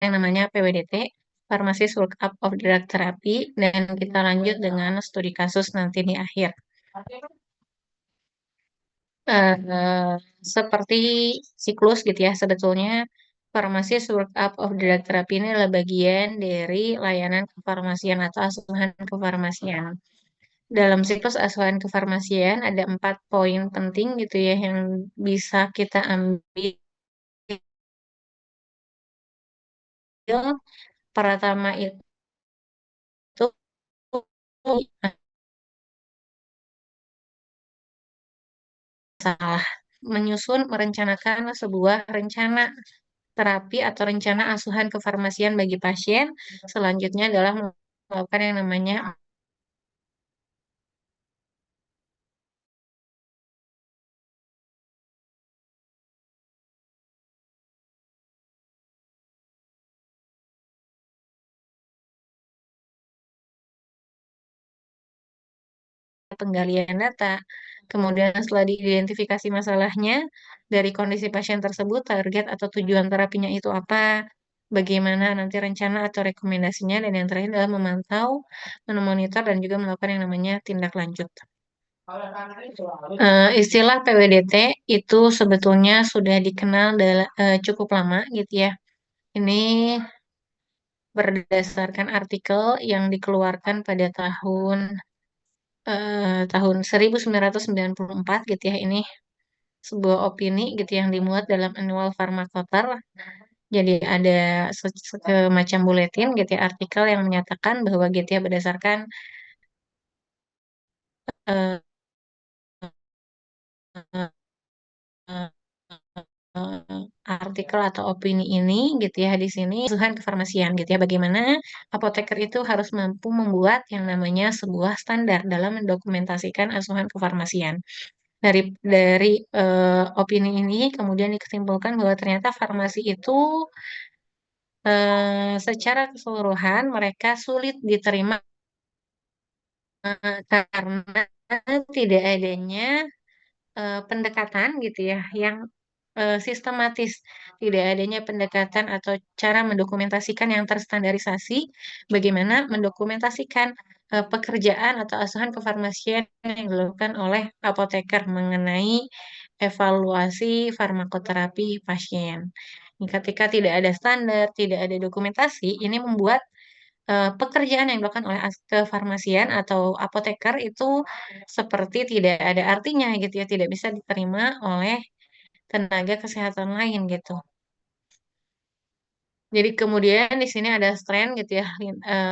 yang namanya PWDT, Pharmacist Workup of Drug Therapy, dan kita lanjut dengan studi kasus nanti di akhir. Eh, Seperti siklus gitu ya, sebetulnya Pharmacist Workup of Drug Therapy ini adalah bagian dari layanan kefarmasian atau asuhan kefarmasian. Dalam siklus asuhan kefarmasian ada 4 poin penting gitu ya yang bisa kita ambil. Pertama itu salah menyusun merencanakan sebuah rencana terapi atau rencana asuhan kefarmasian bagi pasien. Selanjutnya adalah melakukan yang namanya penggalian data. Kemudian setelah diidentifikasi masalahnya dari kondisi pasien tersebut, target atau tujuan terapinya itu apa, bagaimana nanti rencana atau rekomendasinya, dan yang terakhir adalah memantau, memonitor, dan juga melakukan yang namanya tindak lanjut. Istilah PWDT itu sebetulnya sudah dikenal cukup lama gitu ya. Ini berdasarkan artikel yang dikeluarkan pada tahun 1994 gitu ya. Ini sebuah opini gitu yang dimuat dalam Annual Pharmacopeer. Jadi ada semacam buletin gitu ya, artikel yang menyatakan bahwa gitu ya berdasarkan eh, eh, artikel atau opini ini gitu ya di sini asuhan kefarmasian gitu ya, bagaimana apoteker itu harus mampu membuat yang namanya sebuah standar dalam mendokumentasikan asuhan kefarmasian. Dari opini ini kemudian disimpulkan bahwa ternyata farmasi itu secara keseluruhan mereka sulit diterima karena tidak adanya pendekatan gitu ya yang sistematis, tidak adanya pendekatan atau cara mendokumentasikan yang terstandarisasi, bagaimana mendokumentasikan pekerjaan atau asuhan kefarmasian yang dilakukan oleh apoteker mengenai evaluasi farmakoterapi pasien. Ketika tidak ada standar, tidak ada dokumentasi, ini membuat pekerjaan yang dilakukan oleh kefarmasian atau apoteker itu seperti tidak ada artinya gitu ya, tidak bisa diterima oleh tenaga kesehatan lain gitu. Jadi kemudian di sini ada Strand gitu ya,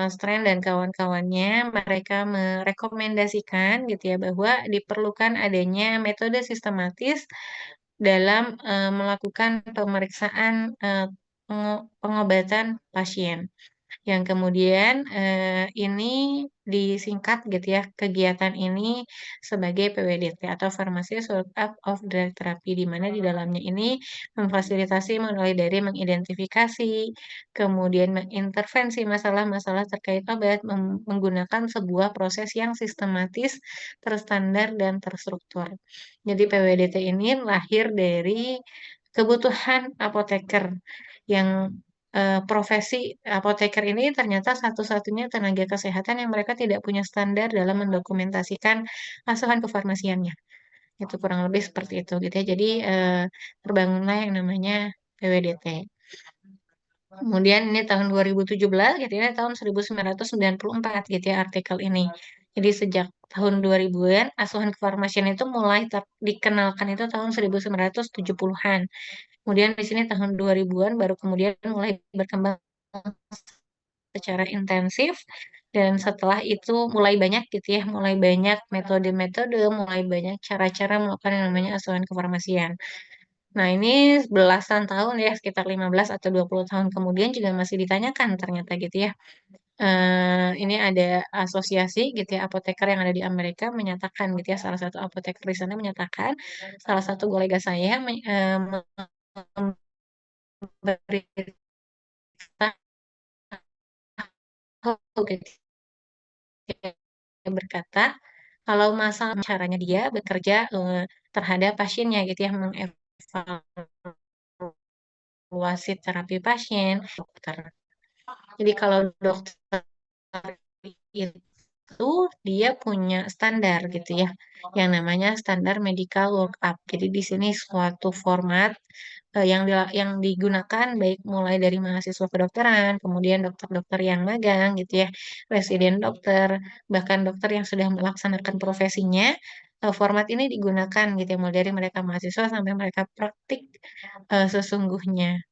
Strand dan kawan-kawannya mereka merekomendasikan gitu ya bahwa diperlukan adanya metode sistematis dalam melakukan pemeriksaan pengobatan pasien. Yang kemudian ini disingkat gitu ya, kegiatan ini sebagai PWDT atau Pharmacist Workup of Drug Therapy, di mana di dalamnya ini memfasilitasi mulai dari mengidentifikasi, kemudian mengintervensi masalah-masalah terkait obat, menggunakan sebuah proses yang sistematis, terstandar, dan terstruktur. Jadi PWDT ini lahir dari kebutuhan apoteker yang profesi apoteker ini ternyata satu-satunya tenaga kesehatan yang mereka tidak punya standar dalam mendokumentasikan asuhan kefarmasiannya. Itu kurang lebih seperti itu gitu ya. Jadi terbangunlah yang namanya PWDT. Kemudian ini tahun 2017 gitu ya, tahun 1994 gitu ya artikel ini. Jadi sejak tahun 2000-an asuhan kefarmasian itu mulai dikenalkan itu tahun 1970-an. Kemudian di sini tahun 2000-an baru kemudian mulai berkembang secara intensif, dan setelah itu mulai banyak gitu ya, mulai banyak metode-metode, mulai banyak cara-cara melakukan yang namanya asuhan kefarmasian. Nah, ini belasan tahun ya, sekitar 15 atau 20 tahun kemudian juga masih ditanyakan ternyata gitu ya. Ini ada asosiasi gitu ya, apoteker yang ada di Amerika menyatakan gitu ya, salah satu apoteker di sana menyatakan, salah satu kolega saya memberitahu gitu ya, berkata kalau masalah caranya dia bekerja terhadap pasiennya gitu ya, mengevaluasi mengevaluasi terapi pasien, dokter. Jadi kalau dokter itu dia punya standar gitu ya, yang namanya standar medical workup. Jadi di sini suatu format yang digunakan baik mulai dari mahasiswa kedokteran, kemudian dokter-dokter yang magang gitu ya, residen dokter, bahkan dokter yang sudah melaksanakan profesinya, format ini digunakan gitu ya, mulai dari mereka mahasiswa sampai mereka praktik sesungguhnya.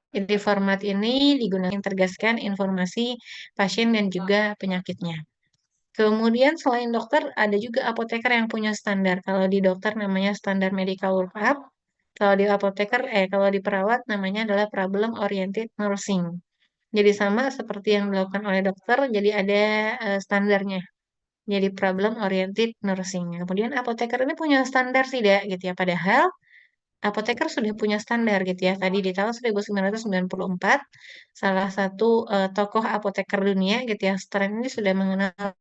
Jadi format ini digunakan tegaskan informasi pasien dan juga penyakitnya. Kemudian selain dokter, ada juga apoteker yang punya standar. Kalau di dokter namanya standar medical workup. Kalau di apoteker, kalau di perawat namanya adalah problem oriented nursing. Jadi sama seperti yang dilakukan oleh dokter, jadi ada standarnya. Jadi problem oriented nursing. Kemudian apoteker ini punya standar tidak gitu ya. Padahal apoteker sudah punya standar gitu ya. Tadi di tahun 1994, salah satu tokoh apoteker dunia gitu ya, Stern ini sudah mengenalkan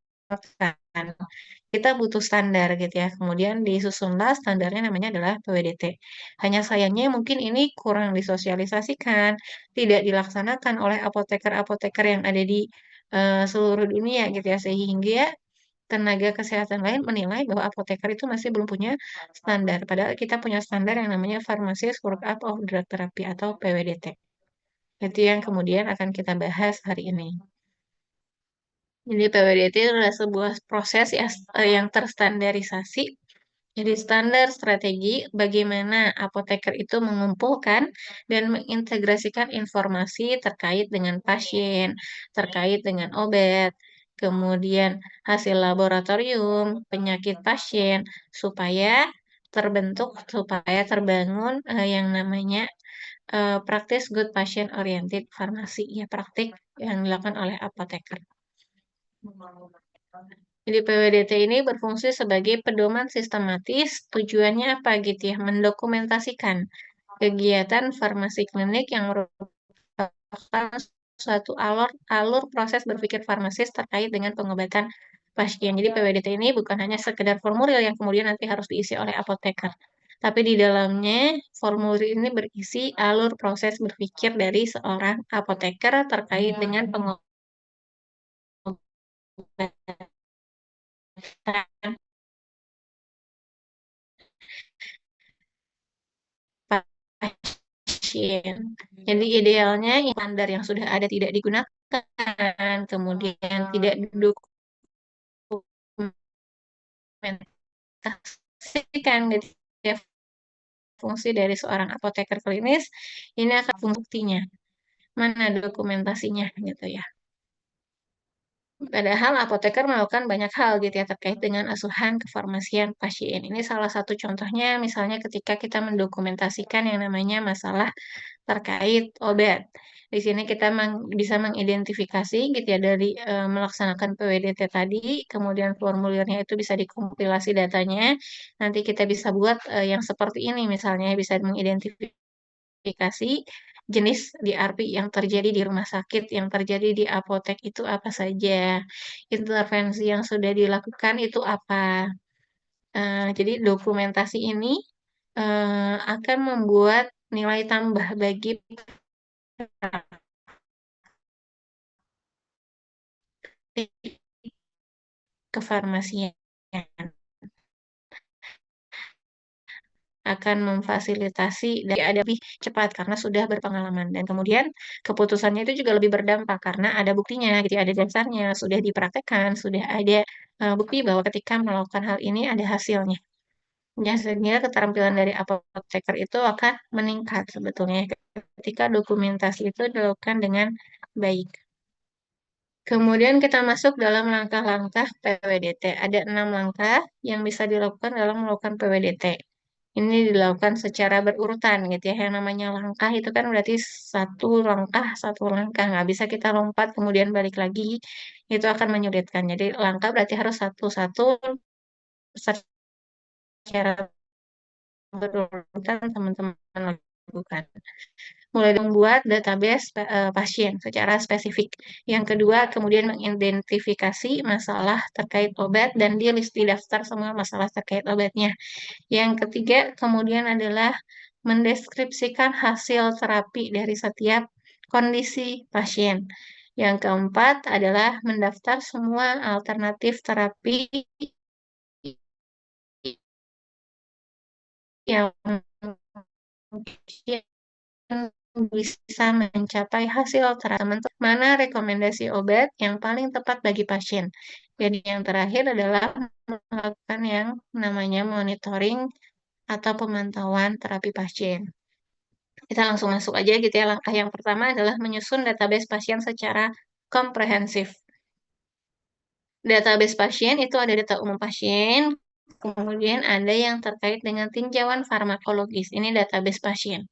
kita butuh standar gitu ya. Kemudian disusunlah standarnya namanya adalah PWDT. Hanya sayangnya mungkin ini kurang disosialisasikan, tidak dilaksanakan oleh apoteker-apoteker yang ada di seluruh dunia gitu ya, sehingga tenaga kesehatan lain menilai bahwa apoteker itu masih belum punya standar. Padahal kita punya standar yang namanya Pharmacist Workup of Drug Therapy atau PWDT. Itu yang kemudian akan kita bahas hari ini. Jadi PWDT itu adalah sebuah proses ya, yang terstandarisasi. Jadi standar strategi bagaimana apoteker itu mengumpulkan dan mengintegrasikan informasi terkait dengan pasien, terkait dengan obat, kemudian hasil laboratorium, penyakit pasien, supaya terbangun yang namanya praktis good patient oriented pharmacy, ya praktik yang dilakukan oleh apoteker. Jadi PWDT ini berfungsi sebagai pedoman sistematis, tujuannya apa gitu ya, mendokumentasikan kegiatan farmasi klinik yang merupakan suatu alur proses berpikir farmasis terkait dengan pengobatan pasien. Jadi PWDT ini bukan hanya sekedar formulir yang kemudian nanti harus diisi oleh apoteker, tapi di dalamnya formulir ini berisi alur proses berpikir dari seorang apoteker terkait dengan pengobatan pasien. Jadi idealnya standar yang sudah ada tidak digunakan, kemudian tidak didokumentasikan gitu ya, fungsi dari seorang apoteker klinis, ini akan buktinya, mana dokumentasinya gitu ya. Padahal apoteker melakukan banyak hal gitu ya terkait dengan asuhan kefarmasian pasien. Ini salah satu contohnya misalnya ketika kita mendokumentasikan yang namanya masalah terkait obat. Di sini kita bisa mengidentifikasi gitu ya dari melaksanakan PWDT tadi, kemudian formulirnya itu bisa dikompilasi datanya. Nanti kita bisa buat yang seperti ini misalnya bisa mengidentifikasi jenis DRP yang terjadi di rumah sakit, yang terjadi di apotek itu apa saja, intervensi yang sudah dilakukan itu apa. Jadi dokumentasi ini akan membuat nilai tambah bagi kefarmasian, akan memfasilitasi dan ada lebih cepat karena sudah berpengalaman dan kemudian keputusannya itu juga lebih berdampak karena ada buktinya gitu ya, ada dasarnya, sudah dipraktekkan, sudah ada bukti bahwa ketika melakukan hal ini ada hasilnya. Ya, sehingga keterampilan dari apoteker itu akan meningkat sebetulnya ketika dokumentasi itu dilakukan dengan baik. Kemudian kita masuk dalam langkah-langkah PWDT. Ada 6 langkah yang bisa dilakukan dalam melakukan PWDT. Ini dilakukan secara berurutan gitu ya. Yang namanya langkah itu kan berarti satu langkah. Nggak bisa kita lompat kemudian balik lagi. Itu akan menyulitkan. Jadi langkah berarti harus satu-satu secara berurutan teman-teman lakukan. mulai membuat database pasien secara spesifik. Yang kedua, kemudian mengidentifikasi masalah terkait obat dan di daftar semua masalah terkait obatnya. Yang ketiga, kemudian adalah mendeskripsikan hasil terapi dari setiap kondisi pasien. Yang keempat adalah mendaftar semua alternatif terapi yang mungkin bisa mencapai hasil terapi. Mana rekomendasi obat yang paling tepat bagi pasien. Jadi yang terakhir adalah melakukan yang namanya monitoring atau pemantauan terapi pasien. Kita langsung masuk aja gitu ya. Langkah yang pertama adalah menyusun database pasien secara komprehensif. Database pasien itu ada data umum pasien, kemudian ada yang terkait dengan tinjauan farmakologis. Ini database pasien.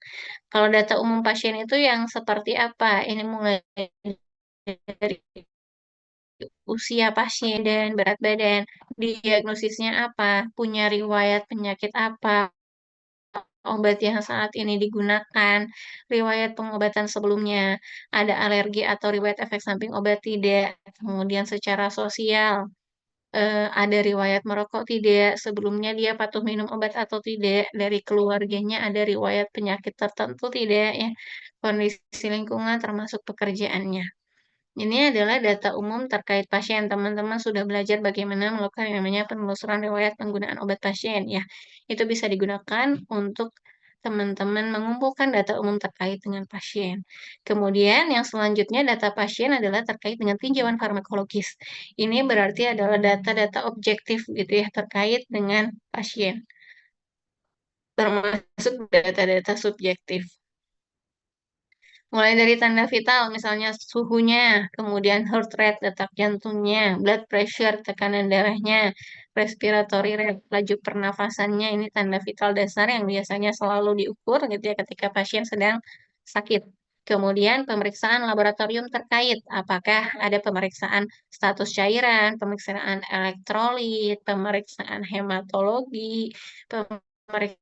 Kalau data umum pasien itu yang seperti apa? Ini mulai dari usia pasien dan berat badan, diagnosisnya apa, punya riwayat penyakit apa, obat yang saat ini digunakan, riwayat pengobatan sebelumnya, ada alergi atau riwayat efek samping obat tidak, kemudian secara sosial, ada riwayat merokok tidak, sebelumnya dia patuh minum obat atau tidak, dari keluarganya ada riwayat penyakit tertentu tidak, ya, kondisi lingkungan termasuk pekerjaannya. Ini adalah data umum terkait pasien. Teman-teman sudah belajar bagaimana melakukan yang namanya penelusuran riwayat penggunaan obat pasien ya. Itu bisa digunakan untuk teman-teman mengumpulkan data umum terkait dengan pasien. Kemudian yang selanjutnya data pasien adalah terkait dengan tinjauan farmakologis. Ini berarti adalah data-data objektif gitu ya terkait dengan pasien. Termasuk data-data subjektif. Mulai dari tanda vital, misalnya suhunya, kemudian heart rate, detak jantungnya, blood pressure, tekanan darahnya, respiratory rate, laju pernafasannya, ini tanda vital dasar yang biasanya selalu diukur gitu ya ketika pasien sedang sakit. Kemudian pemeriksaan laboratorium terkait, apakah ada pemeriksaan status cairan, pemeriksaan elektrolit, pemeriksaan hematologi, pemeriksaan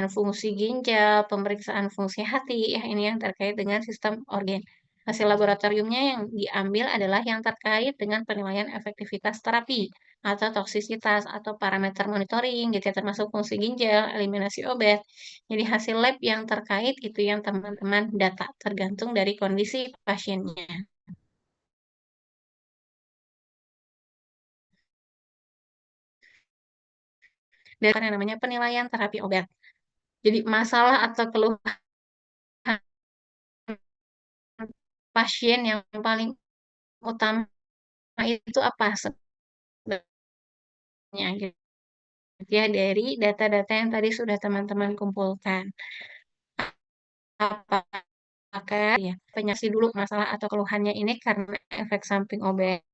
fungsi ginjal, pemeriksaan fungsi hati, ya ini yang terkait dengan sistem organ. Hasil laboratoriumnya yang diambil adalah yang terkait dengan penilaian efektivitas terapi atau toksisitas atau parameter monitoring gitu ya, termasuk fungsi ginjal, eliminasi obat. Jadi hasil lab yang terkait itu yang teman-teman data tergantung dari kondisi pasiennya. Dan yang namanya penilaian terapi obat. Jadi masalah atau keluhan pasien yang paling utama itu apa sebenarnya gitu ya dari data-data yang tadi sudah teman-teman kumpulkan. Apakah ya penyakit dulu masalah atau keluhannya ini karena efek samping obat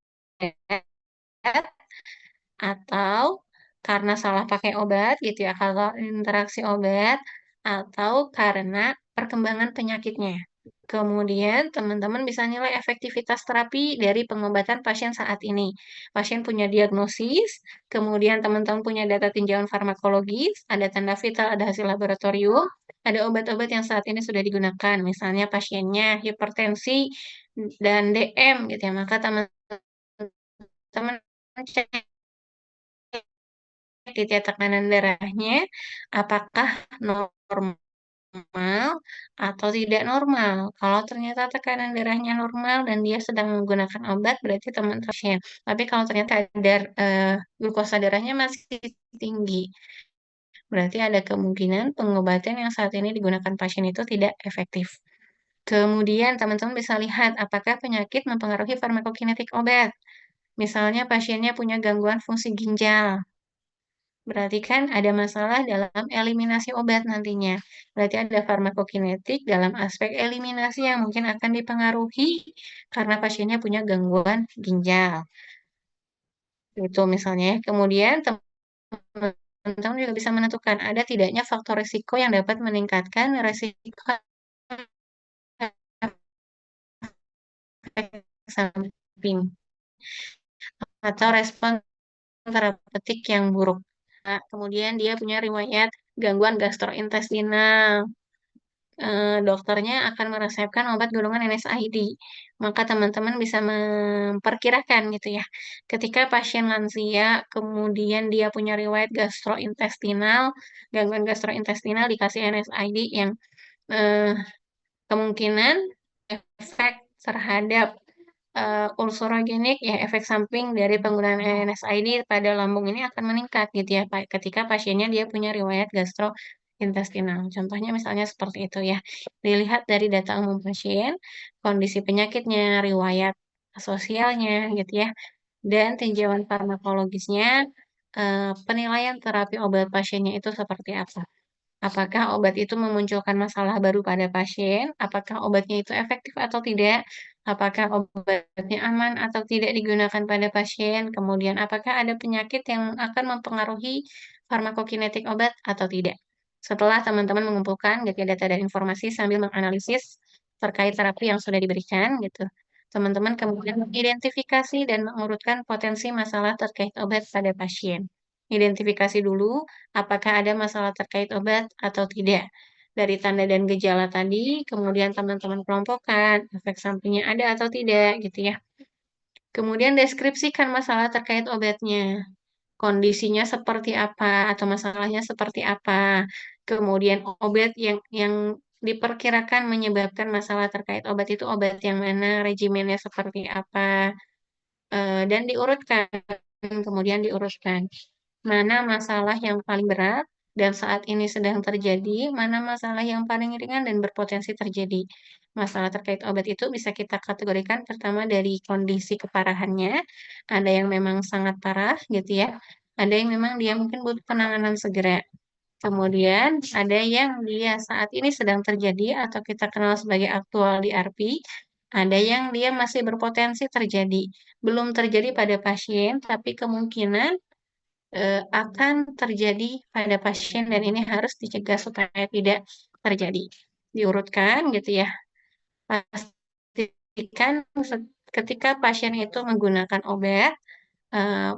atau karena salah pakai obat gitu ya, kalau interaksi obat atau karena perkembangan penyakitnya. Kemudian teman-teman bisa nilai efektivitas terapi dari pengobatan pasien saat ini. Pasien punya diagnosis, kemudian teman-teman punya data tinjauan farmakologis, ada tanda vital, ada hasil laboratorium, ada obat-obat yang saat ini sudah digunakan, misalnya pasiennya hipertensi dan DM gitu ya, maka teman-teman cek titik tekanan darahnya apakah normal atau tidak normal. Kalau ternyata tekanan darahnya normal dan dia sedang menggunakan obat, berarti teman pasien. Tapi kalau ternyata kadar glukosa darahnya masih tinggi, berarti ada kemungkinan pengobatan yang saat ini digunakan pasien itu tidak efektif. Kemudian teman-teman bisa lihat apakah penyakit mempengaruhi farmakokinetik obat. Misalnya pasiennya punya gangguan fungsi ginjal, berarti kan ada masalah dalam eliminasi obat nantinya. Berarti ada farmakokinetik dalam aspek eliminasi yang mungkin akan dipengaruhi karena pasiennya punya gangguan ginjal. Itu misalnya ya. Kemudian teman-teman juga bisa menentukan ada tidaknya faktor risiko yang dapat meningkatkan risiko efek samping atau respon terapeutik yang buruk. Nah, kemudian dia punya riwayat gangguan gastrointestinal. dokternya akan meresepkan obat golongan NSAID. Maka teman-teman bisa memperkirakan gitu ya. Ketika pasien lansia, kemudian dia punya riwayat gastrointestinal, gangguan gastrointestinal dikasih NSAID yang eh, kemungkinan efek terhadap ulcerogenik ya efek samping dari penggunaan NSAID pada lambung ini akan meningkat gitu ya Pak ketika pasiennya dia punya riwayat gastrointestinal. Contohnya misalnya seperti itu ya. Dilihat dari data umum pasien, kondisi penyakitnya, riwayat sosialnya gitu ya, dan tinjauan farmakologisnya, penilaian terapi obat pasiennya itu seperti apa. Apakah obat itu memunculkan masalah baru pada pasien? Apakah obatnya itu efektif atau tidak? Apakah obatnya aman atau tidak digunakan pada pasien? Kemudian, apakah ada penyakit yang akan mempengaruhi farmakokinetik obat atau tidak? Setelah teman-teman mengumpulkan gitu ya, data dan informasi sambil menganalisis terkait terapi yang sudah diberikan, gitu. Teman-teman kemudian mengidentifikasi dan mengurutkan potensi masalah terkait obat pada pasien. Identifikasi dulu apakah ada masalah terkait obat atau tidak. Dari tanda dan gejala tadi, kemudian teman-teman kelompokkan efek sampingnya ada atau tidak gitu ya. Kemudian deskripsikan masalah terkait obatnya. Kondisinya seperti apa atau masalahnya seperti apa. Kemudian obat yang diperkirakan menyebabkan masalah terkait obat itu obat yang mana, regimennya seperti apa, dan diurutkan, kemudian diurutkan. Mana masalah yang paling berat dan saat ini sedang terjadi, mana masalah yang paling ringan dan berpotensi terjadi. Masalah terkait obat itu bisa kita kategorikan pertama dari kondisi keparahannya, ada yang memang sangat parah gitu ya, ada yang memang dia mungkin butuh penanganan segera. Kemudian ada yang dia saat ini sedang terjadi atau kita kenal sebagai aktual DRP, ada yang dia masih berpotensi terjadi. Belum terjadi pada pasien, tapi kemungkinan akan terjadi pada pasien dan ini harus dicegah supaya tidak terjadi. Diurutkan gitu ya. Pastikan ketika pasien itu menggunakan obat,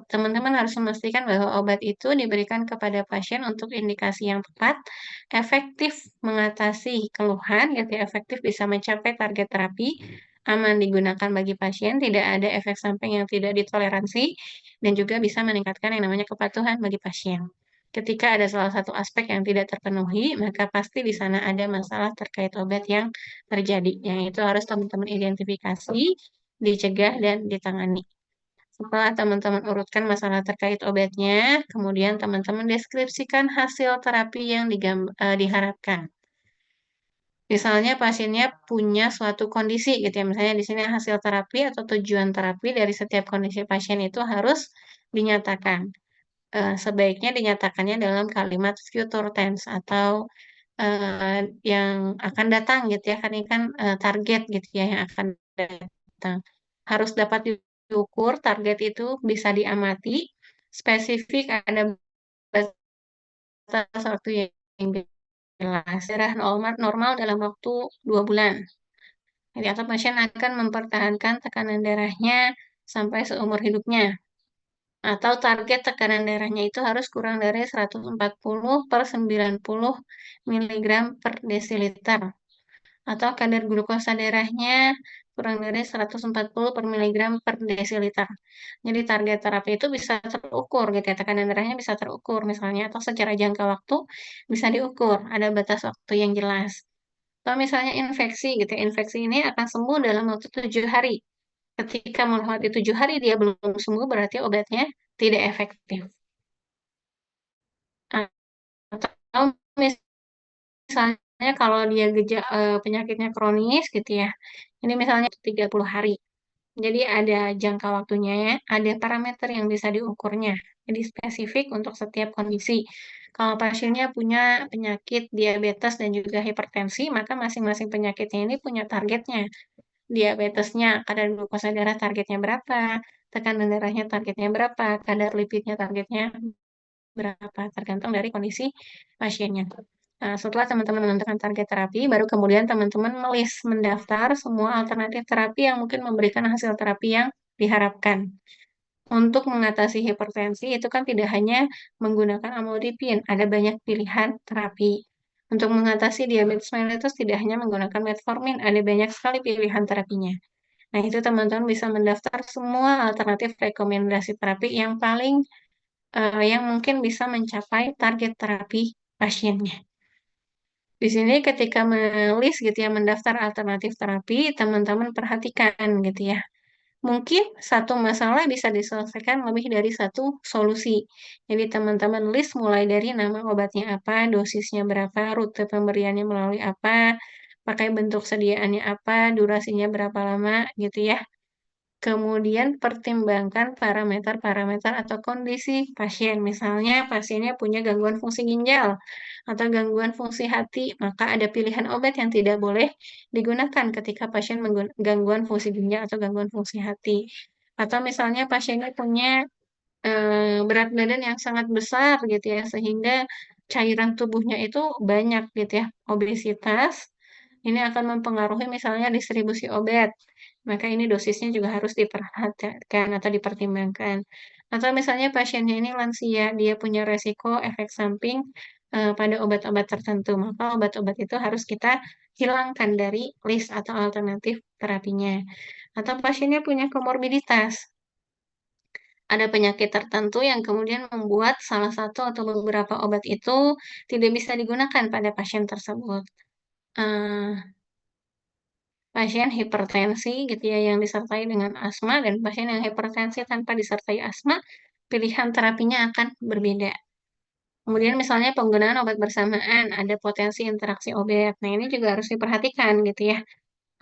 teman-teman harus memastikan bahwa obat itu diberikan kepada pasien untuk indikasi yang tepat, efektif mengatasi keluhan, gitu ya, efektif bisa mencapai target terapi, aman digunakan bagi pasien, tidak ada efek samping yang tidak ditoleransi, dan juga bisa meningkatkan yang namanya kepatuhan bagi pasien. Ketika ada salah satu aspek yang tidak terpenuhi, maka pasti di sana ada masalah terkait obat yang terjadi, yang itu harus teman-teman identifikasi, dicegah, dan ditangani. Setelah teman-teman urutkan masalah terkait obatnya, kemudian teman-teman deskripsikan hasil terapi yang diharapkan. Misalnya pasiennya punya suatu kondisi gitu ya, misalnya di sini hasil terapi atau tujuan terapi dari setiap kondisi pasien itu harus dinyatakan. Sebaiknya dinyatakannya dalam kalimat future tense atau yang akan datang gitu ya, kan ini kan target gitu ya yang akan datang. Harus dapat diukur, target itu bisa diamati, spesifik ada batas waktu yang jelas. Darah normal, normal dalam waktu 2 bulan. Jadi atau pasien akan mempertahankan tekanan darahnya sampai seumur hidupnya. Atau target tekanan darahnya itu harus kurang dari 140 per 90 miligram per desiliter. Atau kadar glukosa darahnya kurang dari 140 per miligram per desiliter. Jadi target terapi itu bisa terukur gitu ya, tekanan darahnya bisa terukur misalnya, atau secara jangka waktu bisa diukur, ada batas waktu yang jelas. Atau misalnya infeksi gitu ya, infeksi ini akan sembuh dalam waktu 7 hari. Ketika melewati 7 hari dia belum sembuh, berarti obatnya tidak efektif. Atau misalnya kalau dia penyakitnya kronis gitu ya, ini misalnya 30 hari. Jadi ada jangka waktunya ya, ada parameter yang bisa diukurnya. Jadi spesifik untuk setiap kondisi. Kalau pasiennya punya penyakit diabetes dan juga hipertensi, maka masing-masing penyakitnya ini punya targetnya. Diabetesnya, kadar glukosa darah targetnya berapa, tekanan darahnya targetnya berapa, kadar lipidnya targetnya berapa, tergantung dari kondisi pasiennya. Nah, setelah teman-teman menentukan target terapi, baru kemudian teman-teman mendaftar semua alternatif terapi yang mungkin memberikan hasil terapi yang diharapkan. Untuk mengatasi hipertensi itu kan tidak hanya menggunakan amlodipin, ada banyak pilihan terapi. Untuk mengatasi diabetes mellitus tidak hanya menggunakan metformin, ada banyak sekali pilihan terapinya. Nah, itu teman-teman bisa mendaftar semua alternatif rekomendasi terapi yang paling yang mungkin bisa mencapai target terapi pasiennya. Di sini ketika menulis gitu ya, mendaftar alternatif terapi, teman-teman perhatikan gitu ya. Mungkin satu masalah bisa diselesaikan lebih dari satu solusi. Jadi teman-teman list mulai dari nama obatnya apa, dosisnya berapa, rute pemberiannya melalui apa, pakai bentuk sediaannya apa, durasinya berapa lama gitu ya. Kemudian pertimbangkan parameter-parameter atau kondisi pasien. Misalnya pasiennya punya gangguan fungsi ginjal atau gangguan fungsi hati, maka ada pilihan obat yang tidak boleh digunakan ketika pasien gangguan fungsi ginjal atau gangguan fungsi hati. Atau misalnya pasiennya punya berat badan yang sangat besar gitu ya, sehingga cairan tubuhnya itu banyak gitu ya, obesitas. Ini akan mempengaruhi misalnya distribusi obat. Maka ini dosisnya juga harus diperhatikan atau dipertimbangkan. Atau misalnya pasiennya ini lansia, dia punya resiko efek samping pada obat-obat tertentu. Maka obat-obat itu harus kita hilangkan dari list atau alternatif terapinya. Atau pasiennya punya komorbiditas. Ada penyakit tertentu yang kemudian membuat salah satu atau beberapa obat itu tidak bisa digunakan pada pasien tersebut. Eh, Pasien hipertensi gitu ya yang disertai dengan asma dan pasien yang hipertensi tanpa disertai asma, pilihan terapinya akan berbeda. Kemudian misalnya penggunaan obat bersamaan, ada potensi interaksi obat. Nah, ini juga harus diperhatikan gitu ya.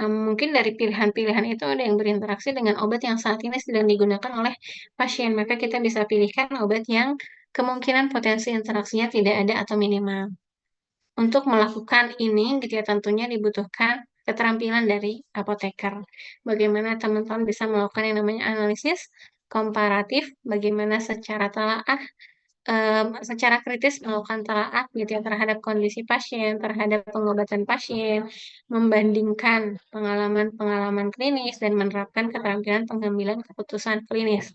Mungkin dari pilihan-pilihan itu ada yang berinteraksi dengan obat yang saat ini sedang digunakan oleh pasien. Maka kita bisa pilihkan obat yang kemungkinan potensi interaksinya tidak ada atau minimal. Untuk melakukan ini, gitu ya, tentunya dibutuhkan keterampilan dari apoteker. Bagaimana teman-teman bisa melakukan yang namanya analisis komparatif, bagaimana secara kritis melakukan telaah gitu ya terhadap kondisi pasien, terhadap pengobatan pasien, membandingkan pengalaman-pengalaman klinis dan menerapkan keterampilan pengambilan keputusan klinis.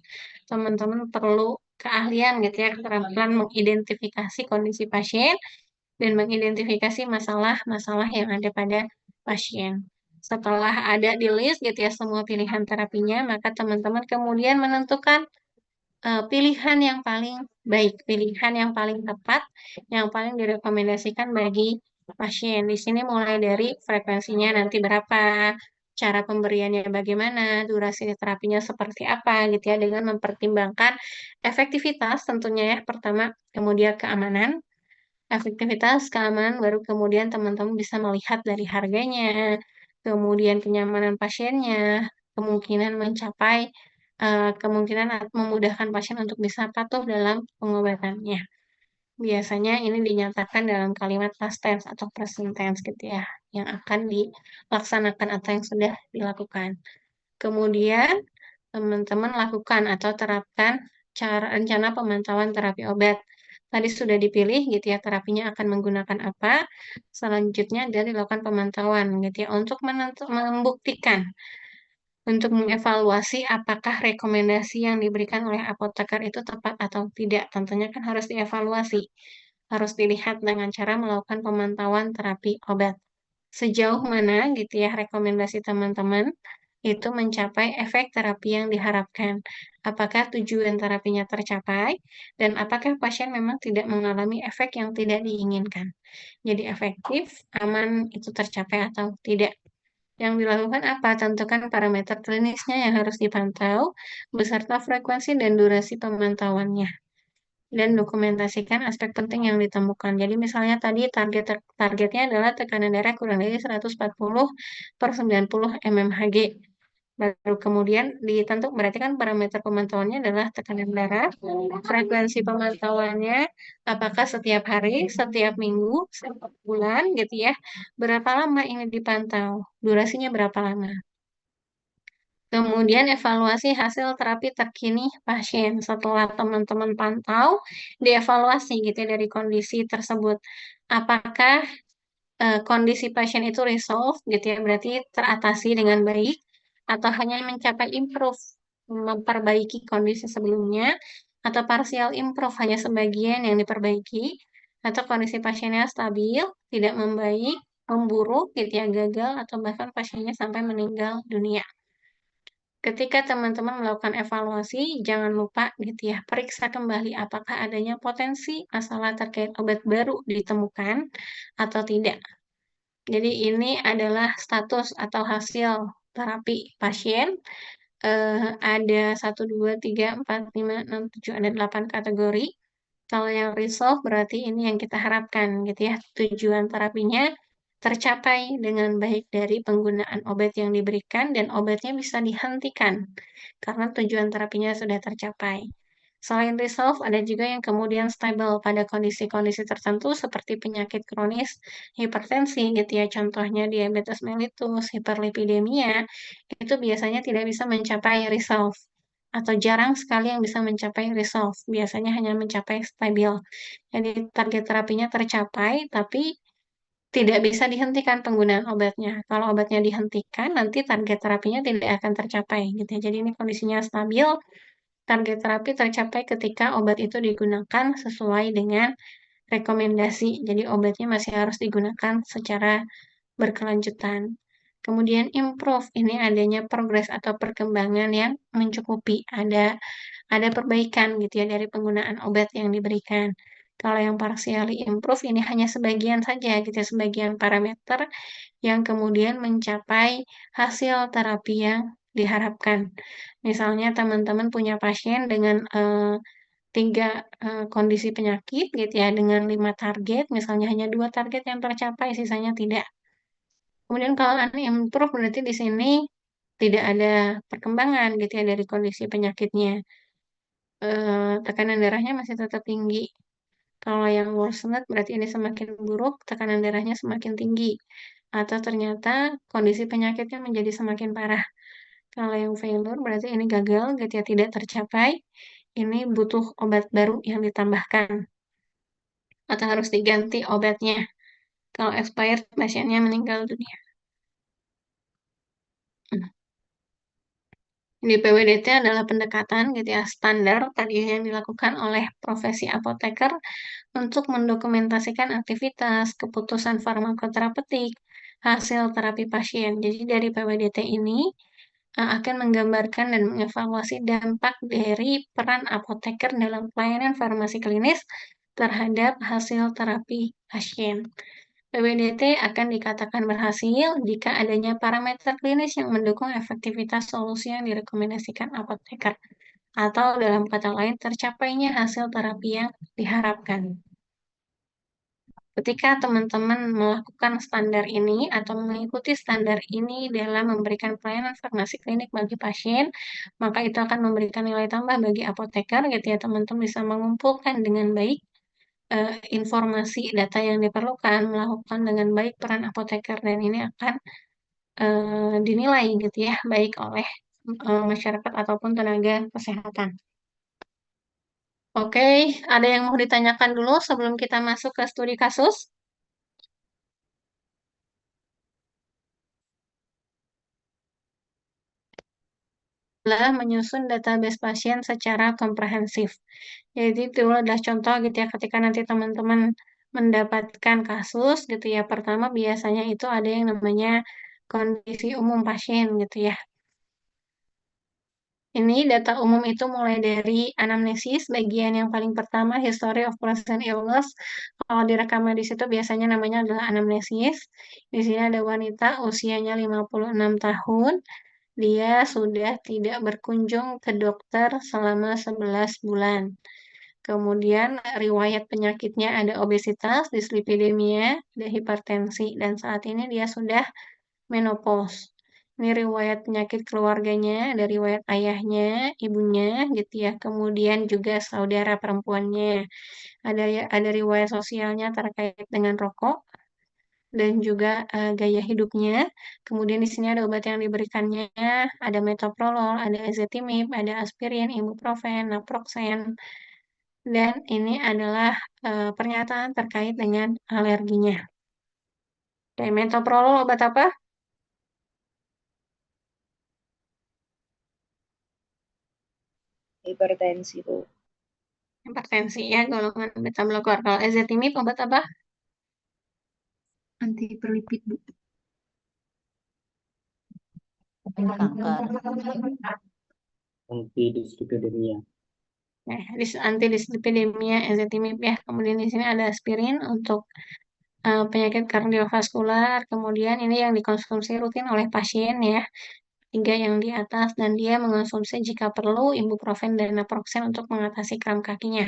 Teman-teman perlu keahlian gitu ya, keterampilan mengidentifikasi kondisi pasien dan mengidentifikasi masalah-masalah yang ada pada pasien. Setelah ada di list gitu ya semua pilihan terapinya, maka teman-teman kemudian menentukan pilihan yang paling baik, pilihan yang paling tepat, yang paling direkomendasikan bagi pasien. Di sini mulai dari frekuensinya nanti berapa, cara pemberiannya bagaimana, durasi terapinya seperti apa gitu ya, dengan mempertimbangkan efektivitas tentunya ya pertama, kemudian keamanan, efektivitas, keamanan, baru kemudian teman-teman bisa melihat dari harganya, kemudian kenyamanan pasiennya, kemungkinan mencapai, kemungkinan memudahkan pasien untuk bisa patuh dalam pengobatannya. Biasanya ini dinyatakan dalam kalimat past tense atau present tense gitu ya, yang akan dilaksanakan atau yang sudah dilakukan. Kemudian teman-teman lakukan atau terapkan cara rencana pemantauan terapi obat. Tadi sudah dipilih gitu ya terapinya akan menggunakan apa. Selanjutnya dari dilakukan pemantauan gitu ya untuk membuktikan untuk mengevaluasi apakah rekomendasi yang diberikan oleh apoteker itu tepat atau tidak. Tentunya kan harus dievaluasi. Harus dilihat dengan cara melakukan pemantauan terapi obat. Sejauh mana gitu ya rekomendasi teman-teman itu mencapai efek terapi yang diharapkan. Apakah tujuan terapinya tercapai dan apakah pasien memang tidak mengalami efek yang tidak diinginkan. Jadi efektif, aman itu tercapai atau tidak. Yang dilakukan apa? Tentukan parameter klinisnya yang harus dipantau beserta frekuensi dan durasi pemantauannya dan dokumentasikan aspek penting yang ditemukan. Jadi misalnya tadi targetnya adalah tekanan darah kurang dari 140 per 90 mmHg. Baru kemudian ditentukan berarti kan parameter pemantauannya adalah tekanan darah, frekuensi pemantauannya, apakah setiap hari, setiap minggu, setiap bulan gitu ya. Berapa lama ini dipantau? Durasinya berapa lama? Kemudian evaluasi hasil terapi terkini pasien. Setelah teman-teman pantau, dievaluasi gitu ya dari kondisi tersebut. Apakah kondisi pasien itu resolve gitu ya, berarti teratasi dengan baik, atau hanya mencapai improve, memperbaiki kondisi sebelumnya, atau partial improve, hanya sebagian yang diperbaiki, atau kondisi pasiennya stabil, tidak membaik, memburuk, gitu ya, gagal, atau bahkan pasiennya sampai meninggal dunia. Ketika teman-teman melakukan evaluasi, jangan lupa gitu ya, periksa kembali apakah adanya potensi masalah terkait obat baru ditemukan atau tidak. Jadi ini adalah status atau hasil terapi pasien. Ada 1, 2, 3, 4, 5, 6, 7, ada 8 kategori. Kalau yang resolve berarti ini yang kita harapkan gitu ya. Tujuan terapinya tercapai dengan baik dari penggunaan obat yang diberikan dan obatnya bisa dihentikan karena tujuan terapinya sudah tercapai. Selain resolve, ada juga yang kemudian stable pada kondisi-kondisi tertentu seperti penyakit kronis, hipertensi gitu ya, contohnya diabetes mellitus, hiperlipidemia, itu biasanya tidak bisa mencapai resolve atau jarang sekali yang bisa mencapai resolve, biasanya hanya mencapai stabil. Jadi target terapinya tercapai, tapi tidak bisa dihentikan penggunaan obatnya. Kalau obatnya dihentikan, nanti target terapinya tidak akan tercapai gitu ya. Jadi ini kondisinya stabil, target terapi tercapai ketika obat itu digunakan sesuai dengan rekomendasi. Jadi obatnya masih harus digunakan secara berkelanjutan. Kemudian improve, ini adanya progres atau perkembangan yang mencukupi. Ada perbaikan gitu ya dari penggunaan obat yang diberikan. Kalau yang partially improve ini hanya sebagian saja gitu ya, sebagian parameter yang kemudian mencapai hasil terapi yang diharapkan. Misalnya teman-teman punya pasien dengan 3 kondisi penyakit gitu ya, dengan 5 target, misalnya hanya 2 target yang tercapai, sisanya tidak. Kemudian kalau unimprove berarti di sini tidak ada perkembangan gitu ya dari kondisi penyakitnya. Tekanan darahnya masih tetap tinggi. Kalau yang worsened berarti ini semakin buruk, tekanan darahnya semakin tinggi. Atau ternyata kondisi penyakitnya menjadi semakin parah. Kalau yang failure berarti ini gagal gitu ya, tidak tercapai. Ini butuh obat baru yang ditambahkan. Atau harus diganti obatnya. Kalau expired, pasiennya meninggal dunia. Di PWDT adalah pendekatan gitu ya, standar tadi yang dilakukan oleh profesi apoteker untuk mendokumentasikan aktivitas, keputusan farmakoterapeutik, hasil terapi pasien. Jadi dari PWDT ini akan menggambarkan dan mengevaluasi dampak dari peran apoteker dalam pelayanan farmasi klinis terhadap hasil terapi pasien. PWDT akan dikatakan berhasil jika adanya parameter klinis yang mendukung efektivitas solusi yang direkomendasikan apoteker, atau dalam kata lain tercapainya hasil terapi yang diharapkan. Ketika teman-teman melakukan standar ini atau mengikuti standar ini dalam memberikan pelayanan farmasi klinik bagi pasien, maka itu akan memberikan nilai tambah bagi apoteker gitu ya, teman-teman bisa mengumpulkan dengan baik informasi data yang diperlukan, melakukan dengan baik peran apoteker, dan ini akan dinilai gitu ya, baik oleh masyarakat ataupun tenaga kesehatan. Oke, ada yang mau ditanyakan dulu sebelum kita masuk ke studi kasus? Adalah menyusun database pasien secara komprehensif. Jadi itu adalah contoh gitu ya, ketika nanti teman-teman mendapatkan kasus gitu ya, pertama biasanya itu ada yang namanya kondisi umum pasien gitu ya. Ini data umum itu mulai dari anamnesis, bagian yang paling pertama, history of present illness. Kalau direkamnya di situ biasanya namanya adalah anamnesis. Di sini ada wanita usianya 56 tahun. Dia sudah tidak berkunjung ke dokter selama 11 bulan. Kemudian riwayat penyakitnya ada obesitas, dislipidemia, ada hipertensi, dan saat ini dia sudah menopause. Ini riwayat penyakit keluarganya, ada riwayat ayahnya, ibunya, gitu ya. Kemudian juga saudara perempuannya. Ada riwayat sosialnya terkait dengan rokok dan juga gaya hidupnya. Kemudian di sini ada obat yang diberikannya, ada metoprolol, ada ezetimibe, ada aspirin, ibuprofen, naproxen, dan ini adalah pernyataan terkait dengan alerginya. Oke, metoprolol obat apa? Hipertensi, Bu. Hipertensi ya, golongan beta blokor. Kalau ezetimibe obat apa? Antihiperlipid, Bu. Kanker. Antidislipidemia. Nah, antidislipidemia, ezetimibe ya. Kemudian di sini ada aspirin untuk penyakit kardiovaskular. Kemudian ini yang dikonsumsi rutin oleh pasien ya. 3 yang di atas, dan dia mengonsumsi jika perlu ibuprofen dan naproxen untuk mengatasi kram kakinya.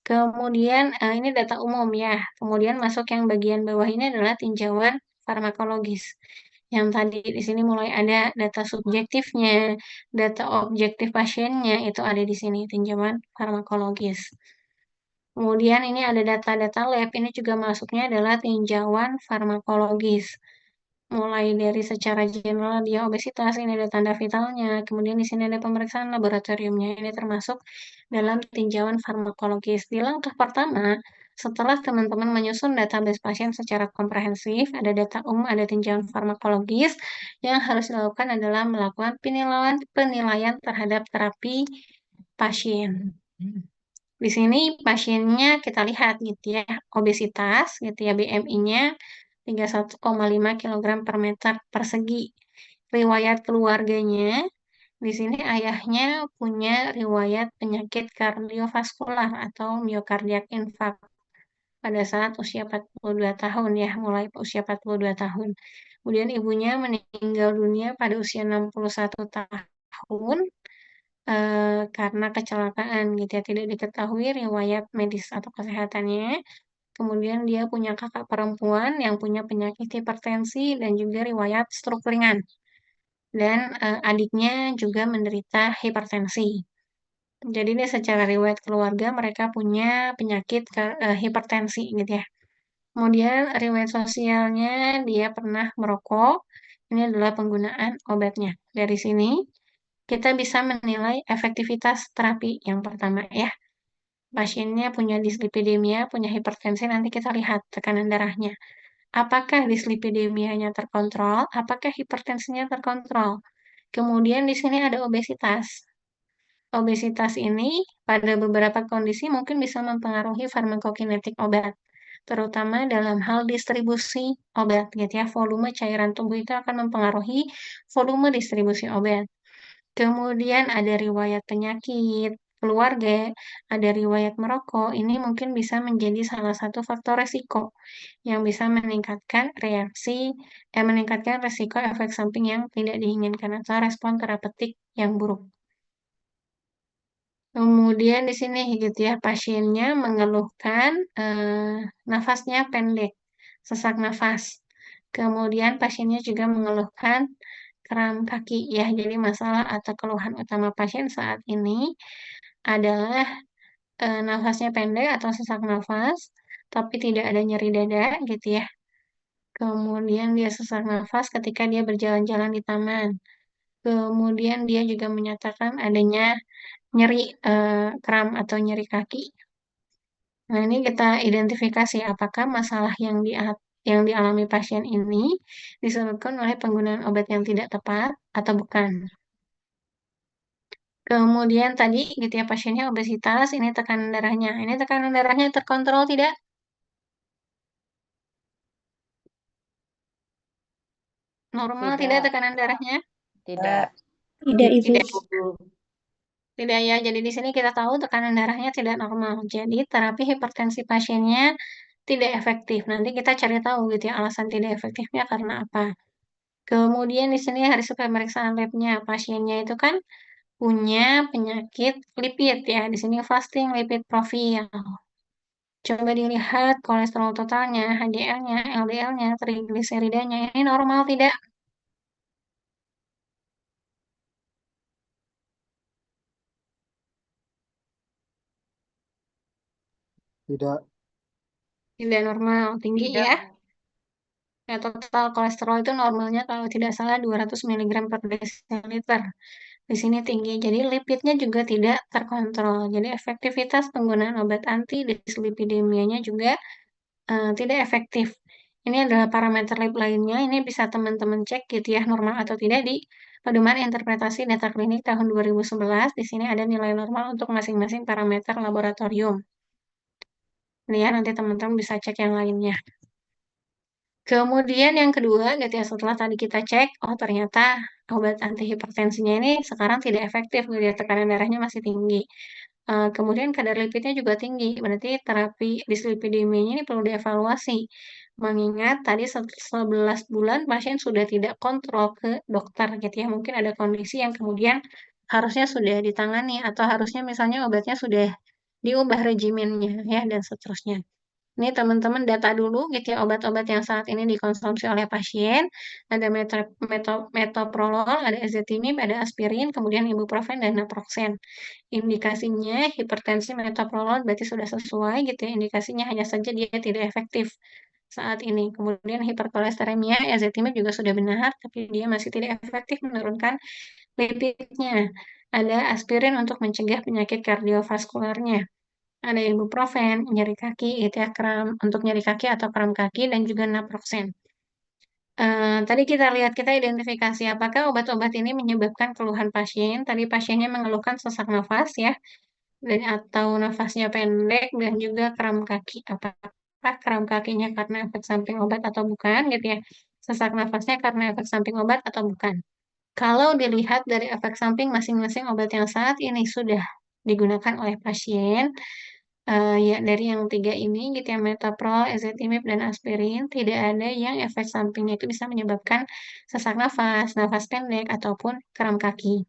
Kemudian ini data umum ya. Kemudian masuk yang bagian bawah ini adalah tinjauan farmakologis. Yang tadi di sini mulai ada data subjektifnya, data objektif pasiennya itu ada di sini tinjauan farmakologis. Kemudian ini ada data-data lab, ini juga masuknya adalah tinjauan farmakologis. Mulai dari secara general dia obesitas, ini ada tanda vitalnya, kemudian di sini ada pemeriksaan laboratoriumnya, ini termasuk dalam tinjauan farmakologis. Di langkah pertama, setelah teman-teman menyusun database pasien secara komprehensif, ada data umum, ada tinjauan farmakologis, yang harus dilakukan adalah melakukan penilaian terhadap terapi pasien. Di sini pasiennya kita lihat gitu ya, obesitas gitu ya, BMI-nya 31,5 kg per meter persegi. Riwayat keluarganya, di sini ayahnya punya riwayat penyakit kardiovaskular atau miokardiak infark pada saat usia 42 tahun ya, mulai usia 42 tahun. Kemudian ibunya meninggal dunia pada usia 61 tahun karena kecelakaan gitu ya, tidak diketahui riwayat medis atau kesehatannya. Kemudian dia punya kakak perempuan yang punya penyakit hipertensi dan juga riwayat stroke ringan. Dan adiknya juga menderita hipertensi. Jadi ini secara riwayat keluarga mereka punya penyakit hipertensi gitu ya. Kemudian riwayat sosialnya dia pernah merokok. Ini adalah penggunaan obatnya. Dari sini kita bisa menilai efektivitas terapi yang pertama ya. Pasiennya punya dislipidemia, punya hipertensi, nanti kita lihat tekanan darahnya. Apakah dislipidemianya terkontrol? Apakah hipertensinya terkontrol? Kemudian di sini ada obesitas. Obesitas ini pada beberapa kondisi mungkin bisa mempengaruhi farmakokinetik obat, terutama dalam hal distribusi obat, gitu ya. Volume cairan tubuh itu akan mempengaruhi volume distribusi obat. Kemudian ada riwayat penyakit keluarga, ada riwayat merokok, ini mungkin bisa menjadi salah satu faktor resiko yang bisa meningkatkan resiko efek samping yang tidak diinginkan atau respon terapeutik yang buruk. Kemudian di sini gitu ya, pasiennya mengeluhkan nafasnya pendek, sesak nafas. Kemudian pasiennya juga mengeluhkan kram kaki ya. Jadi masalah atau keluhan utama pasien saat ini adalah nafasnya pendek atau sesak nafas, tapi tidak ada nyeri dada gitu ya. Kemudian dia sesak nafas ketika dia berjalan-jalan di taman. Kemudian dia juga menyatakan adanya nyeri kram atau nyeri kaki. Nah, ini kita identifikasi apakah masalah yang dialami pasien ini disebabkan oleh penggunaan obat yang tidak tepat atau bukan. Kemudian tadi gitu ya, pasiennya obesitas, ini tekanan darahnya. Ini tekanan darahnya terkontrol tidak? Normal tidak Tidak. tekanan darahnya? Tidak. Tidak, Ibu. Tidak. Tidak ya, jadi di sini kita tahu tekanan darahnya tidak normal. Jadi terapi hipertensi pasiennya tidak efektif. Nanti kita cari tahu gitu ya alasan tidak efektifnya karena apa. Kemudian di sini hasil pemeriksaan labnya pasiennya itu kan punya penyakit lipid ya. Di sini fasting lipid profil. Coba dilihat kolesterol totalnya, HDL-nya, LDL-nya, trigliseridanya. Ini normal tidak? Tidak. Tidak normal, tinggi Tidak. ya. Ya, total kolesterol itu normalnya kalau tidak salah 200 mg per desiliter. Di sini tinggi, jadi lipidnya juga tidak terkontrol. Jadi efektivitas penggunaan obat anti dislipidemianya juga tidak efektif. Ini adalah parameter lab lainnya, ini bisa teman-teman cek gitu ya, normal atau tidak di Pedoman interpretasi data klinik tahun 2011, di sini ada nilai normal untuk masing-masing parameter laboratorium. Ini ya, nanti teman-teman bisa cek yang lainnya. Kemudian yang kedua, gitu ya, setelah tadi kita cek, oh ternyata obat antihipertensinya ini sekarang tidak efektif, gitu ya, tekanan darahnya masih tinggi. Kemudian kadar lipidnya juga tinggi, berarti terapi dislipidemianya ini perlu dievaluasi. Mengingat tadi 11 bulan pasien sudah tidak kontrol ke dokter, gitu ya, mungkin ada kondisi yang kemudian harusnya sudah ditangani, atau harusnya misalnya obatnya sudah diubah regimennya, ya, dan seterusnya. Ini teman-teman data dulu gitu ya obat-obat yang saat ini dikonsumsi oleh pasien. Ada metoprolol, ada ezetimibe, ada aspirin, kemudian ibuprofen dan naproxen. Indikasinya hipertensi metoprolol berarti sudah sesuai gitu ya. Indikasinya hanya saja dia tidak efektif saat ini. Kemudian hiperkolesteremia, ezetimibe juga sudah benar, tapi dia masih tidak efektif menurunkan lipidnya. Ada aspirin untuk mencegah penyakit kardiovaskularnya. Ada ibuprofen, nyeri kaki, gitu ya, kram untuk nyeri kaki atau kram kaki, dan juga naproxen. Tadi kita lihat, kita identifikasi apakah obat-obat ini menyebabkan keluhan pasien. Tadi pasiennya mengeluhkan sesak nafas ya, dan atau nafasnya pendek, dan juga kram kaki. Apakah kram kakinya karena efek samping obat atau bukan, gitu ya. Sesak nafasnya karena efek samping obat atau bukan. Kalau dilihat dari efek samping masing-masing obat yang saat ini sudah digunakan oleh pasien, ya dari yang 3 ini gitu ya, metoprol, ezetimibe, dan aspirin, tidak ada yang efek sampingnya itu bisa menyebabkan sesak nafas, nafas pendek, ataupun kram kaki.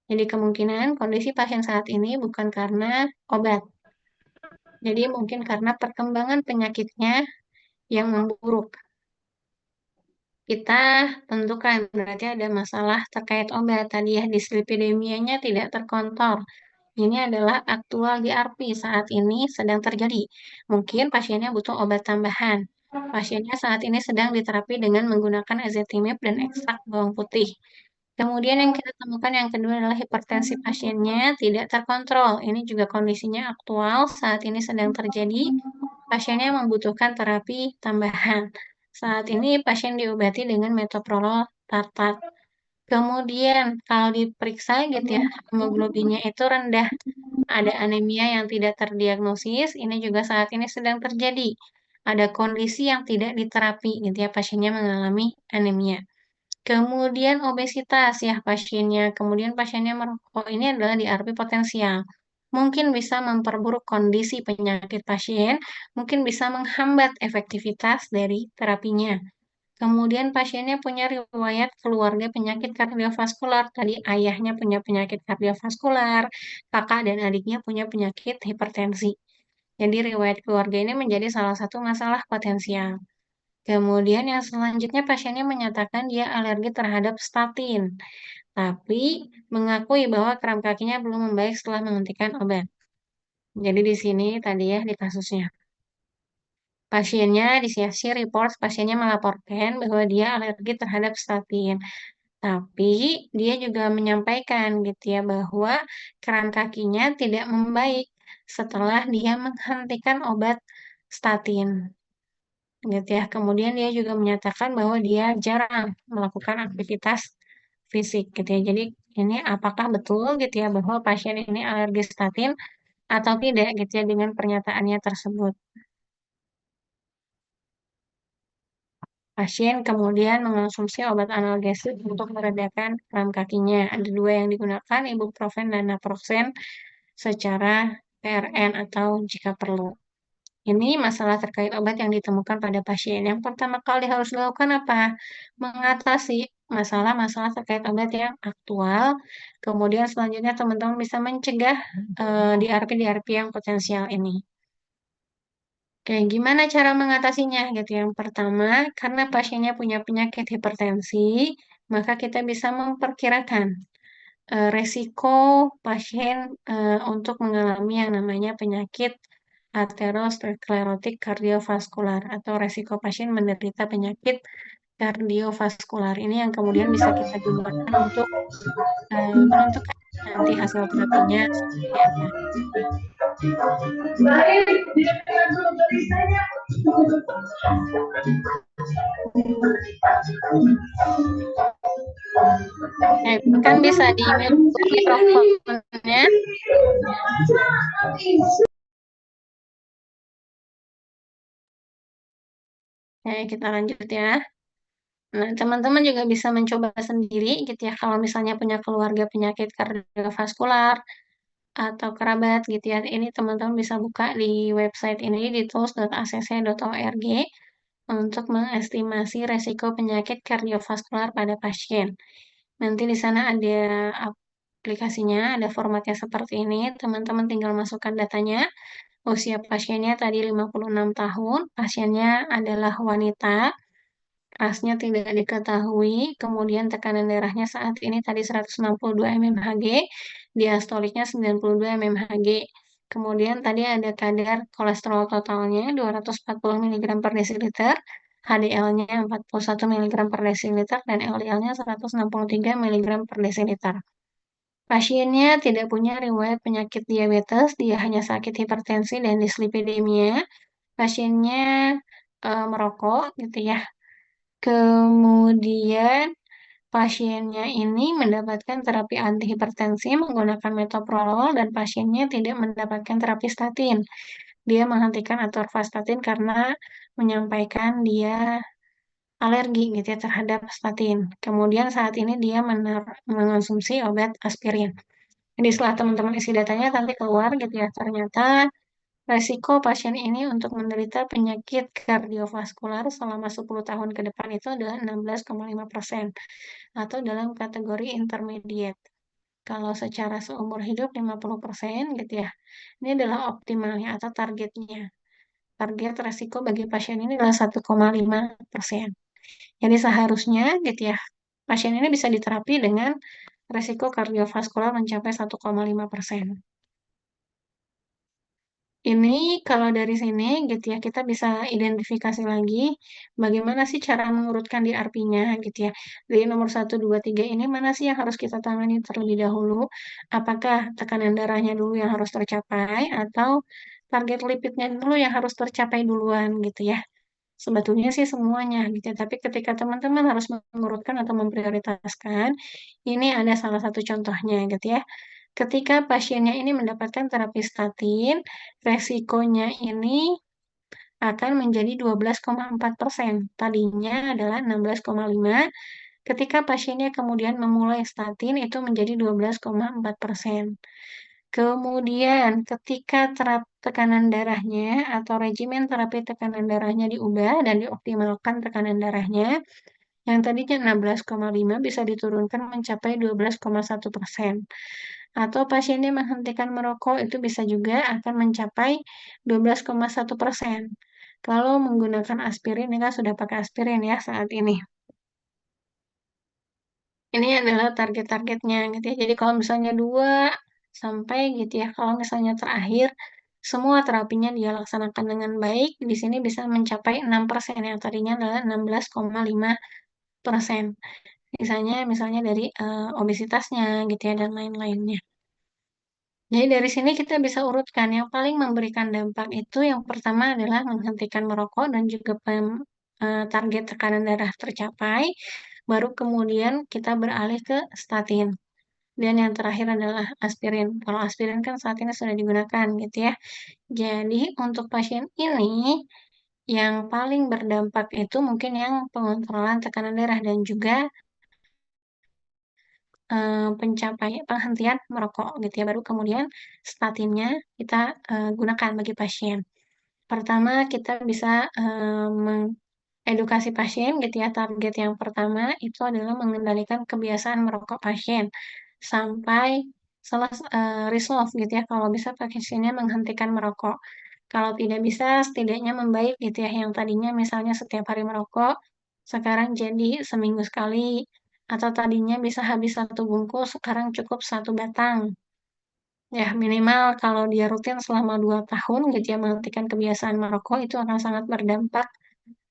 Jadi kemungkinan kondisi pasien saat ini bukan karena obat. Jadi mungkin karena perkembangan penyakitnya yang memburuk. Kita tentukan berarti ada masalah terkait obat. Tadi ya dislipidemianya tidak terkontrol. Ini adalah aktual DRP saat ini sedang terjadi. Mungkin pasiennya butuh obat tambahan. Pasiennya saat ini sedang diterapi dengan menggunakan ezetimibe dan ekstrak bawang putih. Kemudian yang kita temukan yang kedua adalah hipertensi pasiennya tidak terkontrol. Ini juga kondisinya aktual saat ini sedang terjadi. Pasiennya membutuhkan terapi tambahan. Saat ini pasien diobati dengan metoprolol tartat. Kemudian kalau diperiksa gitu ya, hemoglobinnya itu rendah. Ada anemia yang tidak terdiagnosis, ini juga saat ini sedang terjadi. Ada kondisi yang tidak diterapi, gitu ya, pasiennya mengalami anemia. Kemudian obesitas ya pasiennya, kemudian pasiennya merokok, ini adalah DRP potensial. Mungkin bisa memperburuk kondisi penyakit pasien, mungkin bisa menghambat efektivitas dari terapinya. Kemudian pasiennya punya riwayat keluarga penyakit kardiovaskular. Tadi ayahnya punya penyakit kardiovaskular, kakak dan adiknya punya penyakit hipertensi. Jadi riwayat keluarga ini menjadi salah satu masalah potensial. Kemudian yang selanjutnya pasiennya menyatakan dia alergi terhadap statin, tapi mengakui bahwa kram kakinya belum membaik setelah menghentikan obat. Jadi di sini tadi ya di kasusnya. Pasiennya di CFC report, pasiennya melaporkan bahwa dia alergi terhadap statin. Tapi dia juga menyampaikan gitu ya bahwa kram kakinya tidak membaik setelah dia menghentikan obat statin. Gitu ya. Kemudian dia juga menyatakan bahwa dia jarang melakukan aktivitas fisik gitu ya. Jadi ini apakah betul gitu ya bahwa pasien ini alergi statin atau tidak gitu ya dengan pernyataannya tersebut. Pasien kemudian mengonsumsi obat analgesik untuk meredakan kram kakinya. Ada 2 yang digunakan, ibuprofen dan naproxen secara PRN atau jika perlu. Ini masalah terkait obat yang ditemukan pada pasien. Yang pertama kali harus dilakukan apa? Mengatasi masalah-masalah terkait obat yang aktual. Kemudian selanjutnya teman-teman bisa mencegah DRP-DRP yang potensial ini. Oke, gimana cara mengatasinya gitu? Yang pertama, karena pasiennya punya penyakit hipertensi, maka kita bisa memperkirakan resiko pasien untuk mengalami yang namanya penyakit aterosklerotik kardiovaskular atau resiko pasien menderita penyakit kardiovaskular. Ini yang kemudian bisa kita gunakan untuk menentukan nanti hasil terapinya seperti apa. Kan bisa di mute mikrofonnya. Kita lanjut ya. Nah, teman-teman juga bisa mencoba sendiri gitu ya. Kalau misalnya punya keluarga penyakit kardiovaskular atau kerabat gitu ya. Ini teman-teman bisa buka di website ini di tools.acc.org untuk mengestimasi resiko penyakit kardiovaskular pada pasien. Nanti di sana ada aplikasinya, ada formatnya seperti ini. Teman-teman tinggal masukkan datanya. Usia pasiennya tadi 56 tahun, pasiennya adalah wanita, rasnya tidak diketahui, kemudian tekanan darahnya saat ini tadi 162 mmHg, diastoliknya 92 mmHg. Kemudian tadi ada kadar kolesterol totalnya 240 mg per desiliter, HDL-nya 41 mg per desiliter, dan LDL-nya 163 mg per desiliter. Pasiennya tidak punya riwayat penyakit diabetes, dia hanya sakit hipertensi dan dislipidemia. Pasiennya merokok gitu ya. Kemudian pasiennya ini mendapatkan terapi antihipertensi menggunakan metoprolol dan pasiennya tidak mendapatkan terapi statin. Dia menghentikan atorvastatin karena menyampaikan dia alergi gitu ya terhadap statin. Kemudian saat ini dia mengonsumsi obat aspirin. Jadi setelah teman-teman isi datanya nanti keluar gitu ya, ternyata resiko pasien ini untuk menderita penyakit kardiovaskular selama 10 tahun ke depan itu adalah 16,5% atau dalam kategori intermediate. Kalau secara seumur hidup 50% gitu ya. Ini adalah optimalnya atau targetnya. Target resiko bagi pasien ini adalah 1,5%. Jadi seharusnya gitu ya, pasien ini bisa diterapi dengan resiko kardiovaskular mencapai 1,5%. Ini kalau dari sini gitu ya, kita bisa identifikasi lagi bagaimana sih cara mengurutkan di RP-nya gitu ya. Dari nomor 1, 2, 3 ini mana sih yang harus kita tangani terlebih dahulu? Apakah tekanan darahnya dulu yang harus tercapai atau target lipidnya dulu yang harus tercapai duluan gitu ya. Sebetulnya sih semuanya gitu ya. Tapi ketika teman-teman harus mengurutkan atau memprioritaskan, ini ada salah satu contohnya gitu ya. Ketika pasiennya ini mendapatkan terapi statin, resikonya ini akan menjadi 12,4%. Tadinya adalah 16,5%. Ketika pasiennya kemudian memulai statin, itu menjadi 12,4%. Kemudian, ketika tekanan darahnya atau regimen terapi tekanan darahnya diubah dan dioptimalkan tekanan darahnya, yang tadinya 16,5 bisa diturunkan mencapai 12,1%. Atau pasiennya menghentikan merokok itu bisa juga akan mencapai 12,1%. Kalau menggunakan aspirin, ini kan sudah pakai aspirin ya saat ini. Ini adalah target-targetnya gitu ya. Jadi kalau misalnya 2 sampai gitu ya, kalau misalnya terakhir semua terapinya dia laksanakan dengan baik, di sini bisa mencapai 6%, yang tadinya adalah 16,5%. Misalnya dari obesitasnya gitu ya dan lain-lainnya. Jadi dari sini kita bisa urutkan yang paling memberikan dampak itu yang pertama adalah menghentikan merokok dan juga target tekanan darah tercapai, baru kemudian kita beralih ke statin. Dan yang terakhir adalah aspirin. Kalau aspirin kan saat ini sudah digunakan gitu ya. Jadi untuk pasien ini yang paling berdampak itu mungkin yang pengontrolan tekanan darah dan juga penghentian merokok gitu ya. Baru kemudian statinnya kita gunakan bagi pasien. Pertama kita bisa mengedukasi pasien gitu ya. Target yang pertama itu adalah mengendalikan kebiasaan merokok pasien sampai resolve gitu ya. Kalau bisa pasiennya menghentikan merokok. Kalau tidak bisa setidaknya membaik gitu ya. Yang tadinya misalnya setiap hari merokok, sekarang jadi seminggu sekali. Atau tadinya bisa habis 1 bungkus, sekarang cukup 1 batang. Ya, minimal kalau dia rutin selama 2 tahun gitu ya menghentikan kebiasaan merokok, itu akan sangat berdampak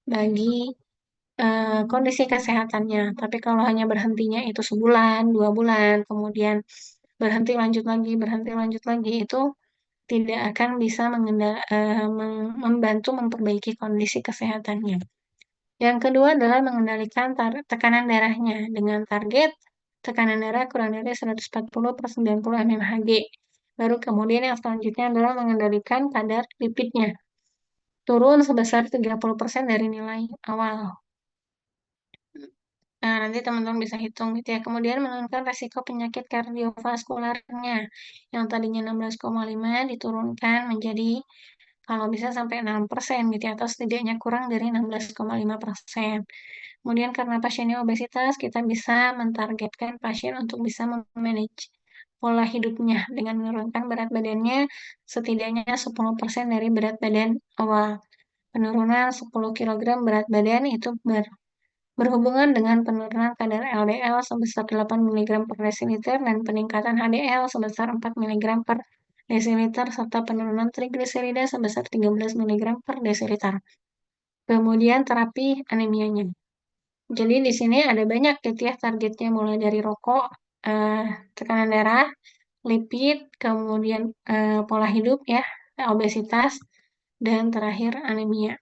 bagi kondisi kesehatannya. Tapi kalau hanya berhentinya itu sebulan, 2 bulan, kemudian berhenti lanjut lagi, itu tidak akan bisa membantu memperbaiki kondisi kesehatannya. Yang kedua adalah mengendalikan tekanan darahnya dengan target tekanan darah kurang dari 140/90 mmHg. Baru kemudian yang selanjutnya adalah mengendalikan kadar lipidnya. Turun sebesar 30% dari nilai awal. Nah, nanti teman-teman bisa hitung gitu ya. Kemudian menurunkan resiko penyakit kardiovaskularnya. Yang tadinya 16,5 diturunkan menjadi kalau bisa sampai 6% gitu ya, atau setidaknya kurang dari 16,5%. Kemudian karena pasiennya obesitas, kita bisa mentargetkan pasien untuk bisa memanage pola hidupnya dengan menurunkan berat badannya setidaknya 10% dari berat badan awal. Penurunan 10 kg berat badan itu berhubungan dengan penurunan kadar LDL sebesar 8 mg per desiliter dan peningkatan HDL sebesar 4 mg per desiliter serta penurunan trigliserida sebesar 13 mg per desiliter. Kemudian terapi anemianya. Jadi di sini ada banyak gitu ya targetnya mulai dari rokok, tekanan darah, lipid, kemudian pola hidup ya, obesitas, dan terakhir anemia.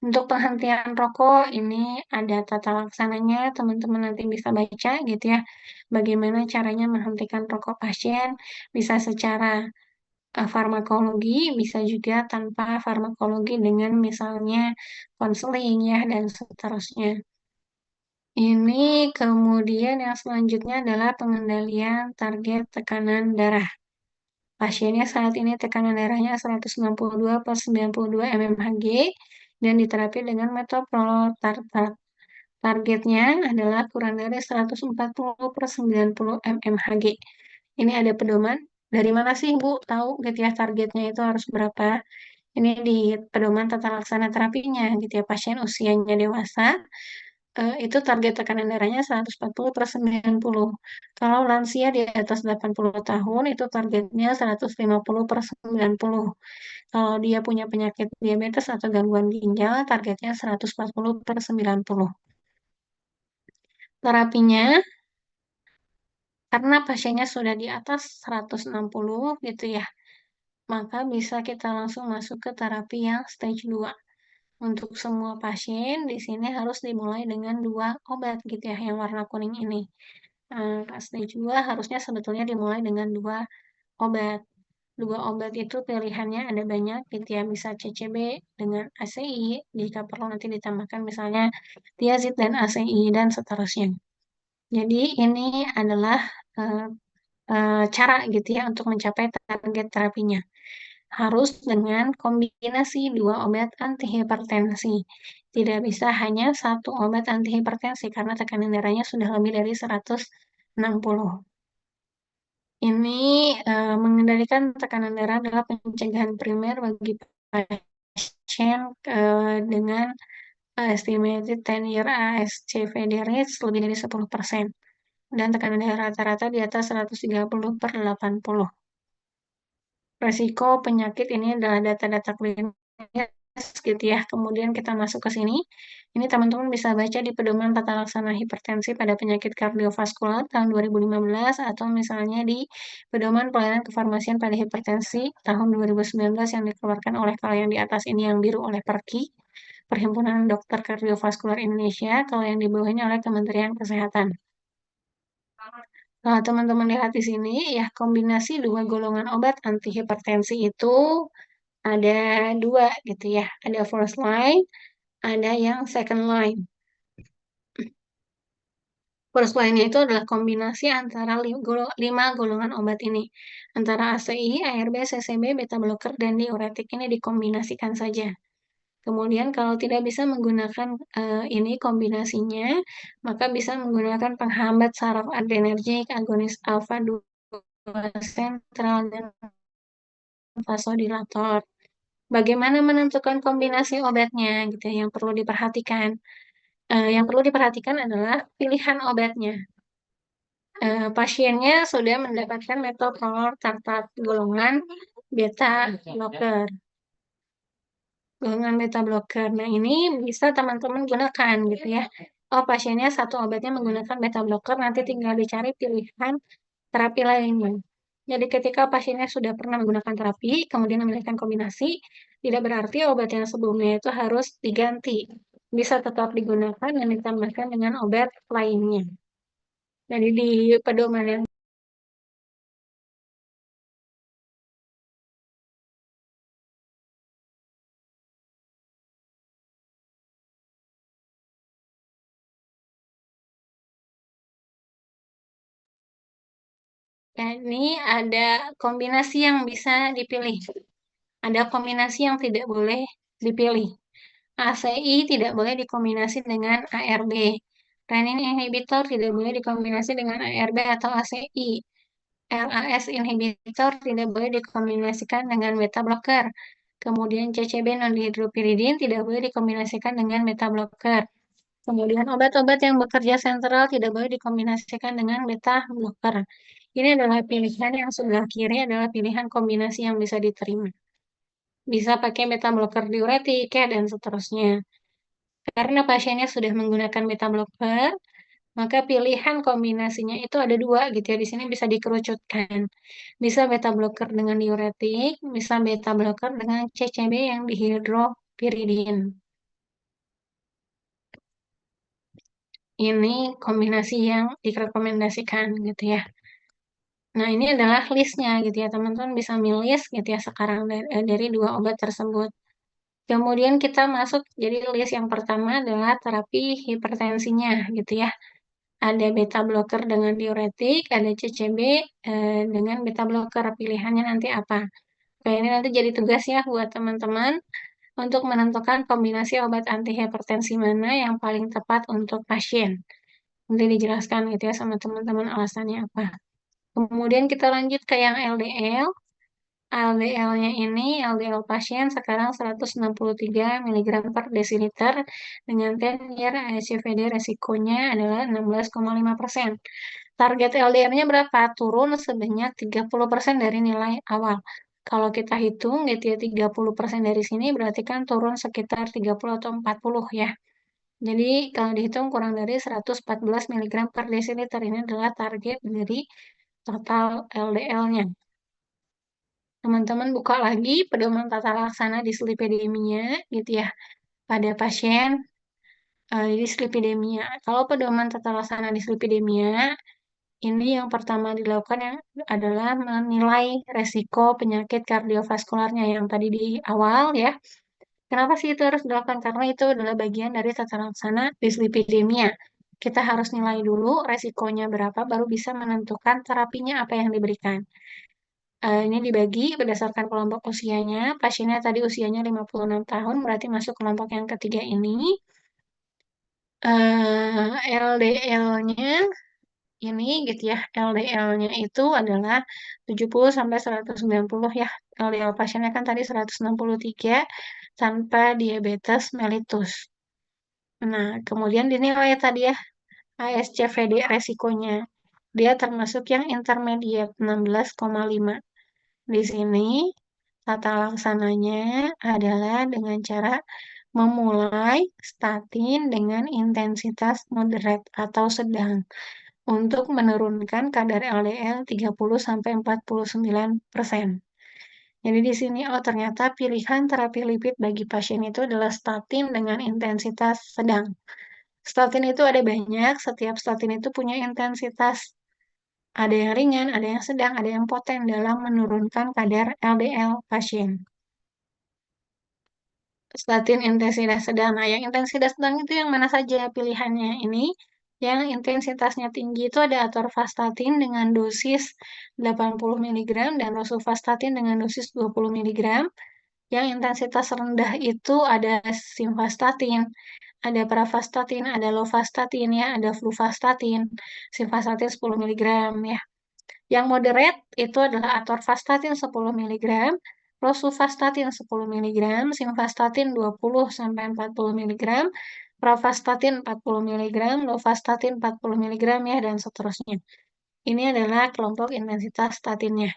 Untuk penghentian rokok ini ada tata laksananya, teman-teman nanti bisa baca gitu ya, bagaimana caranya menghentikan rokok pasien, bisa secara farmakologi, bisa juga tanpa farmakologi dengan misalnya konseling ya, dan seterusnya. Ini kemudian yang selanjutnya adalah pengendalian target tekanan darah. Pasiennya saat ini tekanan darahnya 192/92 mmHg dan diterapi dengan metoprolol targetnya adalah kurang dari 140/90 mmHg. Ini ada pedoman. Dari mana sih Bu tahu gitu ya targetnya itu harus berapa? Ini di pedoman tata laksana terapinya gitu ya. Pasien usianya dewasa itu target tekanan darahnya 140/90. Kalau lansia di atas 80 tahun itu targetnya 150/90. Kalau dia punya penyakit diabetes atau gangguan ginjal, targetnya 140/90. Terapinya, karena pasiennya sudah di atas 160 gitu ya, maka bisa kita langsung masuk ke terapi yang stage 2. Untuk semua pasien, di sini harus dimulai dengan 2 obat gitu ya, yang warna kuning ini. Stage 2 harusnya sebetulnya dimulai dengan 2 obat. 2 obat itu pilihannya ada banyak gitu ya, bisa CCB dengan ACI, jika perlu nanti ditambahkan misalnya tiazid dan ACI dan seterusnya. Jadi ini adalah cara gitu ya untuk mencapai target terapinya. Harus dengan kombinasi 2 obat antihipertensi. Tidak bisa hanya 1 obat antihipertensi karena tekanan darahnya sudah lebih dari 160. Ini mengendalikan tekanan darah adalah pencegahan primer bagi pasien dengan estimated 10-year ASCVD rate lebih dari 10%. Dan tekanan darah rata-rata di atas 130/80. Resiko penyakit ini adalah data-data klinis gitu ya. Kemudian kita masuk ke sini. Ini teman-teman bisa baca di pedoman tata laksana hipertensi pada penyakit kardiovaskular tahun 2015 atau misalnya di pedoman pelayanan kefarmasian pada hipertensi tahun 2019 yang dikeluarkan oleh kalau yang di atas ini yang biru oleh PERKI, Perhimpunan Dokter Kardiovaskular Indonesia, kalau yang di bawahnya oleh Kementerian Kesehatan. Nah, teman-teman lihat di sini ya, kombinasi 2 golongan obat antihipertensi itu ada 2 gitu ya. Ada first line, ada yang second line. First line-nya itu adalah kombinasi antara 5 golongan obat ini. Antara ACI, ARB, CCB, beta blocker, dan diuretik ini dikombinasikan saja. Kemudian kalau tidak bisa menggunakan ini kombinasinya, maka bisa menggunakan penghambat saraf adrenergik, agonis alfa 2 sentral, dan vasodilator. Bagaimana menentukan kombinasi obatnya gitu ya, yang perlu diperhatikan. Yang perlu diperhatikan adalah pilihan obatnya. Pasiennya sudah mendapatkan metoprolol tartat golongan beta blocker. Golongan beta blocker. Nah, ini bisa teman-teman gunakan gitu ya. Oh, pasiennya satu obatnya menggunakan beta blocker, nanti tinggal dicari pilihan terapi lainnya. Jadi ketika pasiennya sudah pernah menggunakan terapi, kemudian memilihkan kombinasi, tidak berarti obat yang sebelumnya itu harus diganti. bisa tetap digunakan dan ditambahkan dengan obat lainnya. Jadi di pedoman yang ini ada kombinasi yang bisa dipilih. Ada kombinasi yang tidak boleh dipilih. ACI tidak boleh dikombinasi dengan ARB. Renin inhibitor tidak boleh dikombinasi dengan ARB atau ACI. RAS inhibitor tidak boleh dikombinasikan dengan beta blocker. Kemudian CCB non-dihidropiridin tidak boleh dikombinasikan dengan beta blocker. Kemudian obat-obat yang bekerja sentral tidak boleh dikombinasikan dengan beta blocker. Ini adalah pilihan yang sebelah kiri adalah pilihan kombinasi yang bisa diterima. Bisa pakai beta blocker diuretik ya, dan seterusnya. Karena pasiennya sudah menggunakan beta blocker, maka pilihan kombinasinya itu ada dua gitu ya. Di sini bisa dikerucutkan. Bisa beta blocker dengan diuretik, bisa beta blocker dengan CCB yang dihidropiridin. Ini kombinasi yang direkomendasikan gitu ya. Nah, ini adalah listnya gitu ya. Teman-teman bisa milih gitu ya sekarang dari dua obat tersebut. Kemudian kita masuk, jadi list yang pertama adalah terapi hipertensinya gitu ya. Ada beta blocker dengan diuretik, ada CCB dengan beta blocker. Pilihannya nanti apa? Oke, ini nanti jadi tugas ya buat teman-teman untuk menentukan kombinasi obat antihipertensi mana yang paling tepat untuk pasien. Nanti dijelaskan gitu ya sama teman-teman alasannya apa. Kemudian kita lanjut ke yang LDL. LDL-nya ini, LDL pasien sekarang 163 mg per desiliter dengan 10 year ASCVD resikonya adalah 16,5%. Target LDR-nya berapa? Turun sebanyak 30% dari nilai awal. Kalau kita hitung gitu ya, 30% dari sini berarti kan turun sekitar 30 atau 40 ya. Jadi kalau dihitung kurang dari 114 mg per desiliter, ini adalah target dari total LDL-nya. Teman-teman buka lagi pedoman tata laksana dislipidemia gitu ya pada pasien dislipidemia. Kalau pedoman tata laksana dislipidemia ini yang pertama dilakukan yang adalah menilai resiko penyakit kardiovaskularnya yang tadi di awal ya. Kenapa sih itu harus dilakukan? Karena itu adalah bagian dari tata laksana dislipidemia. Kita harus nilai dulu resikonya berapa, baru bisa menentukan terapinya apa yang diberikan. Ini dibagi berdasarkan kelompok usianya. Pasiennya tadi usianya 56 tahun, berarti masuk kelompok yang ketiga ini. LDL-nya ini gitu ya. LDL-nya itu adalah 70 sampai 190 ya. LDL pasiennya kan tadi 163 tanpa diabetes mellitus. Nah, kemudian dinilai tadi ya ASCVD resikonya. Dia termasuk yang intermediate 16,5. Di sini tata laksananya adalah dengan cara memulai statin dengan intensitas moderate atau sedang untuk menurunkan kadar LDL 30-49%. Jadi di sini, oh ternyata pilihan terapi lipid bagi pasien itu adalah statin dengan intensitas sedang. Statin itu ada banyak, setiap statin itu punya intensitas. Ada yang ringan, ada yang sedang, ada yang poten dalam menurunkan kadar LDL pasien. Statin intensitas sedang. Nah, yang intensitas sedang itu yang mana saja pilihannya ini? Yang intensitasnya tinggi itu ada atorvastatin dengan dosis 80 mg dan rosuvastatin dengan dosis 20 mg. Yang intensitas rendah itu ada simvastatin, ada pravastatin, ada lovastatin ya, ada fluvastatin, simvastatin 10 mg ya. Yang moderate itu adalah atorvastatin 10 mg, rosuvastatin 10 mg, simvastatin 20 sampai 40 mg, pravastatin 40 mg, lovastatin 40 mg ya, dan seterusnya. Ini adalah kelompok intensitas statinnya.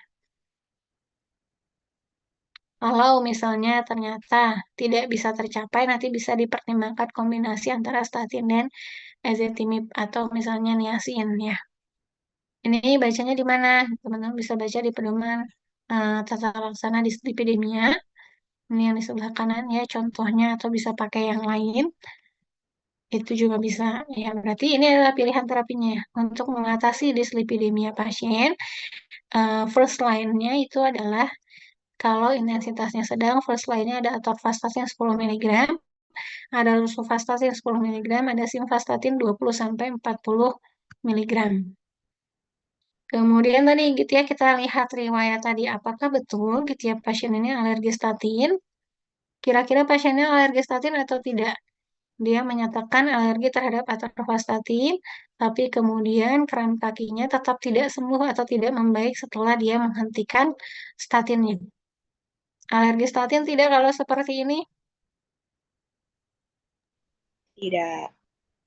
Kalau misalnya ternyata tidak bisa tercapai, nanti bisa dipertimbangkan kombinasi antara statin dan ezetimibe atau misalnya niacin ya. Ini bacanya di mana? Teman-teman bisa baca di pedoman tata laksana dislipidemia. Ini yang di sebelah kanan ya contohnya, atau bisa pakai yang lain. Itu juga bisa. Ya, berarti ini adalah pilihan terapinya ya. Untuk mengatasi dislipidemia pasien, first line-nya itu adalah kalau intensitasnya sedang, first line-nya ada atorvastatin 10 mg, ada rosuvastatin 10 mg, ada simvastatin 20 sampai 40 mg. Kemudian tadi gitu ya kita lihat riwayat tadi apakah betul gitu ya pasien ini alergi statin? Kira-kira pasiennya alergi statin atau tidak? Dia menyatakan alergi terhadap atorvastatin, tapi kemudian kram kakinya tetap tidak sembuh atau tidak membaik setelah dia menghentikan statinnya. Alergi statin tidak kalau seperti ini? Tidak.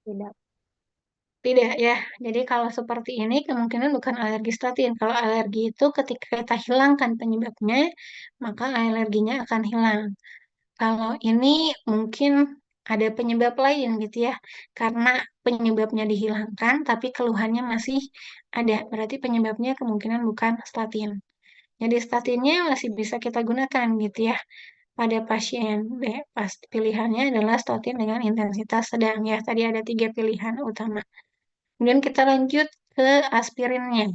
Tidak. Tidak ya. Jadi kalau seperti ini kemungkinan bukan alergi statin. Kalau alergi itu ketika kita hilangkan penyebabnya, maka alerginya akan hilang. Kalau ini mungkin ada penyebab lain gitu ya. Karena penyebabnya dihilangkan tapi keluhannya masih ada. Berarti penyebabnya kemungkinan bukan statin. Jadi statinnya masih bisa kita gunakan gitu ya pada pasien B. Pilihannya adalah statin dengan intensitas sedang ya. Tadi ada 3 pilihan utama. Kemudian kita lanjut ke aspirinnya.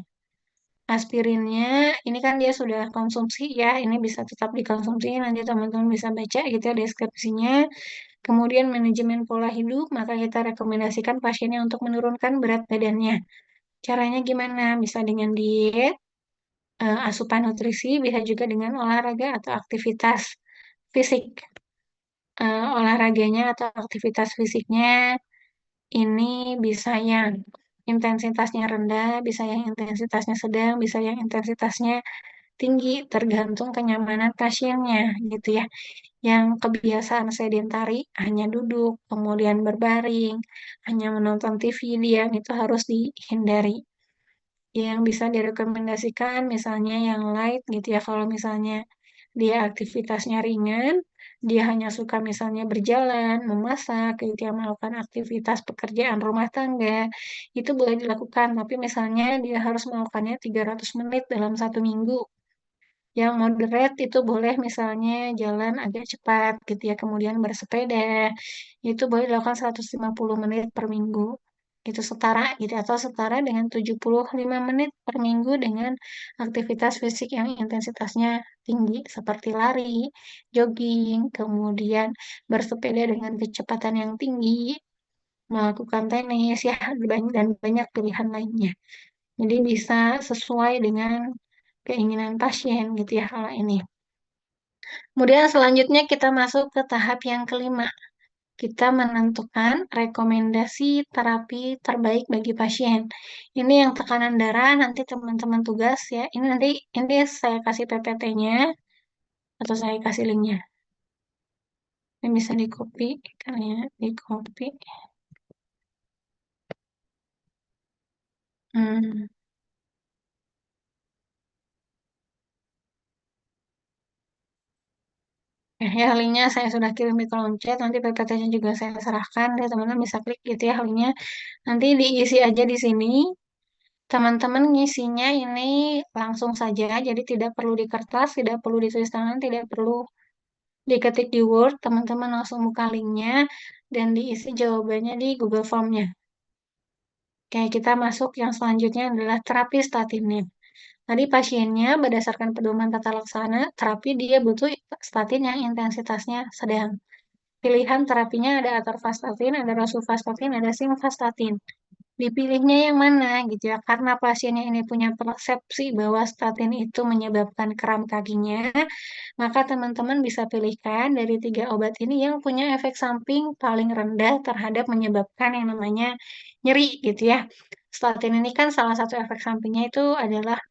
Aspirinnya ini kan dia sudah konsumsi ya, ini bisa tetap dikonsumsi, nanti teman-teman bisa baca gitu ya deskripsinya. Kemudian manajemen pola hidup, maka kita rekomendasikan pasiennya untuk menurunkan berat badannya. Caranya gimana? Bisa dengan diet, asupan nutrisi, bisa juga dengan olahraga atau aktivitas fisik. Olahraganya atau aktivitas fisiknya ini bisa yang intensitasnya rendah, bisa yang intensitasnya sedang, bisa yang intensitasnya tinggi, tergantung kenyamanan pasiennya gitu ya. Yang kebiasaan sedentari hanya duduk, kemudian berbaring, hanya menonton TV diam itu harus dihindari. Yang bisa direkomendasikan misalnya yang light gitu ya, kalau misalnya dia aktivitasnya ringan, dia hanya suka misalnya berjalan, memasak, gitu ya, melakukan aktivitas pekerjaan rumah tangga, itu boleh dilakukan, tapi misalnya dia harus melakukannya 300 menit dalam 1 minggu. Yang moderate itu boleh misalnya jalan agak cepat gitu ya, kemudian bersepeda, itu boleh dilakukan 150 menit per minggu. Itu setara gitu, atau setara dengan 75 menit per minggu dengan aktivitas fisik yang intensitasnya tinggi, seperti lari, jogging, kemudian bersepeda dengan kecepatan yang tinggi, melakukan tenis, ya, dan banyak pilihan lainnya. Jadi bisa sesuai dengan keinginan pasien gitu ya kalau ini. Kemudian selanjutnya kita masuk ke tahap yang kelima. Kita menentukan rekomendasi terapi terbaik bagi pasien. Ini yang tekanan darah, nanti teman-teman tugas ya. Ini saya kasih PPT-nya atau saya kasih linknya. Ini bisa di copy, kalian di copy. Hmm. Ya, linknya saya sudah kirim di kolom chat. Nanti PPT-nya juga saya serahkan. Deh, teman-teman bisa klik gitu ya linknya. Nanti diisi aja di sini. Teman-teman ngisinya ini langsung saja, jadi tidak perlu di kertas, tidak perlu ditulis tangan, tidak perlu diketik di Word. Teman-teman langsung buka linknya dan diisi jawabannya di Google Form-nya. Oke, kita masuk yang selanjutnya adalah terapi statinnya. Tadi pasiennya berdasarkan pedoman tata laksana, terapi dia butuh statin yang intensitasnya sedang. Pilihan terapinya ada atorvastatin, ada rosuvastatin, ada simvastatin. Dipilihnya yang mana gitu ya, karena pasiennya ini punya persepsi bahwa statin itu menyebabkan kram kakinya, maka teman-teman bisa pilihkan dari 3 obat ini yang punya efek samping paling rendah terhadap menyebabkan yang namanya nyeri gitu ya. Statin ini kan salah satu efek sampingnya itu adalah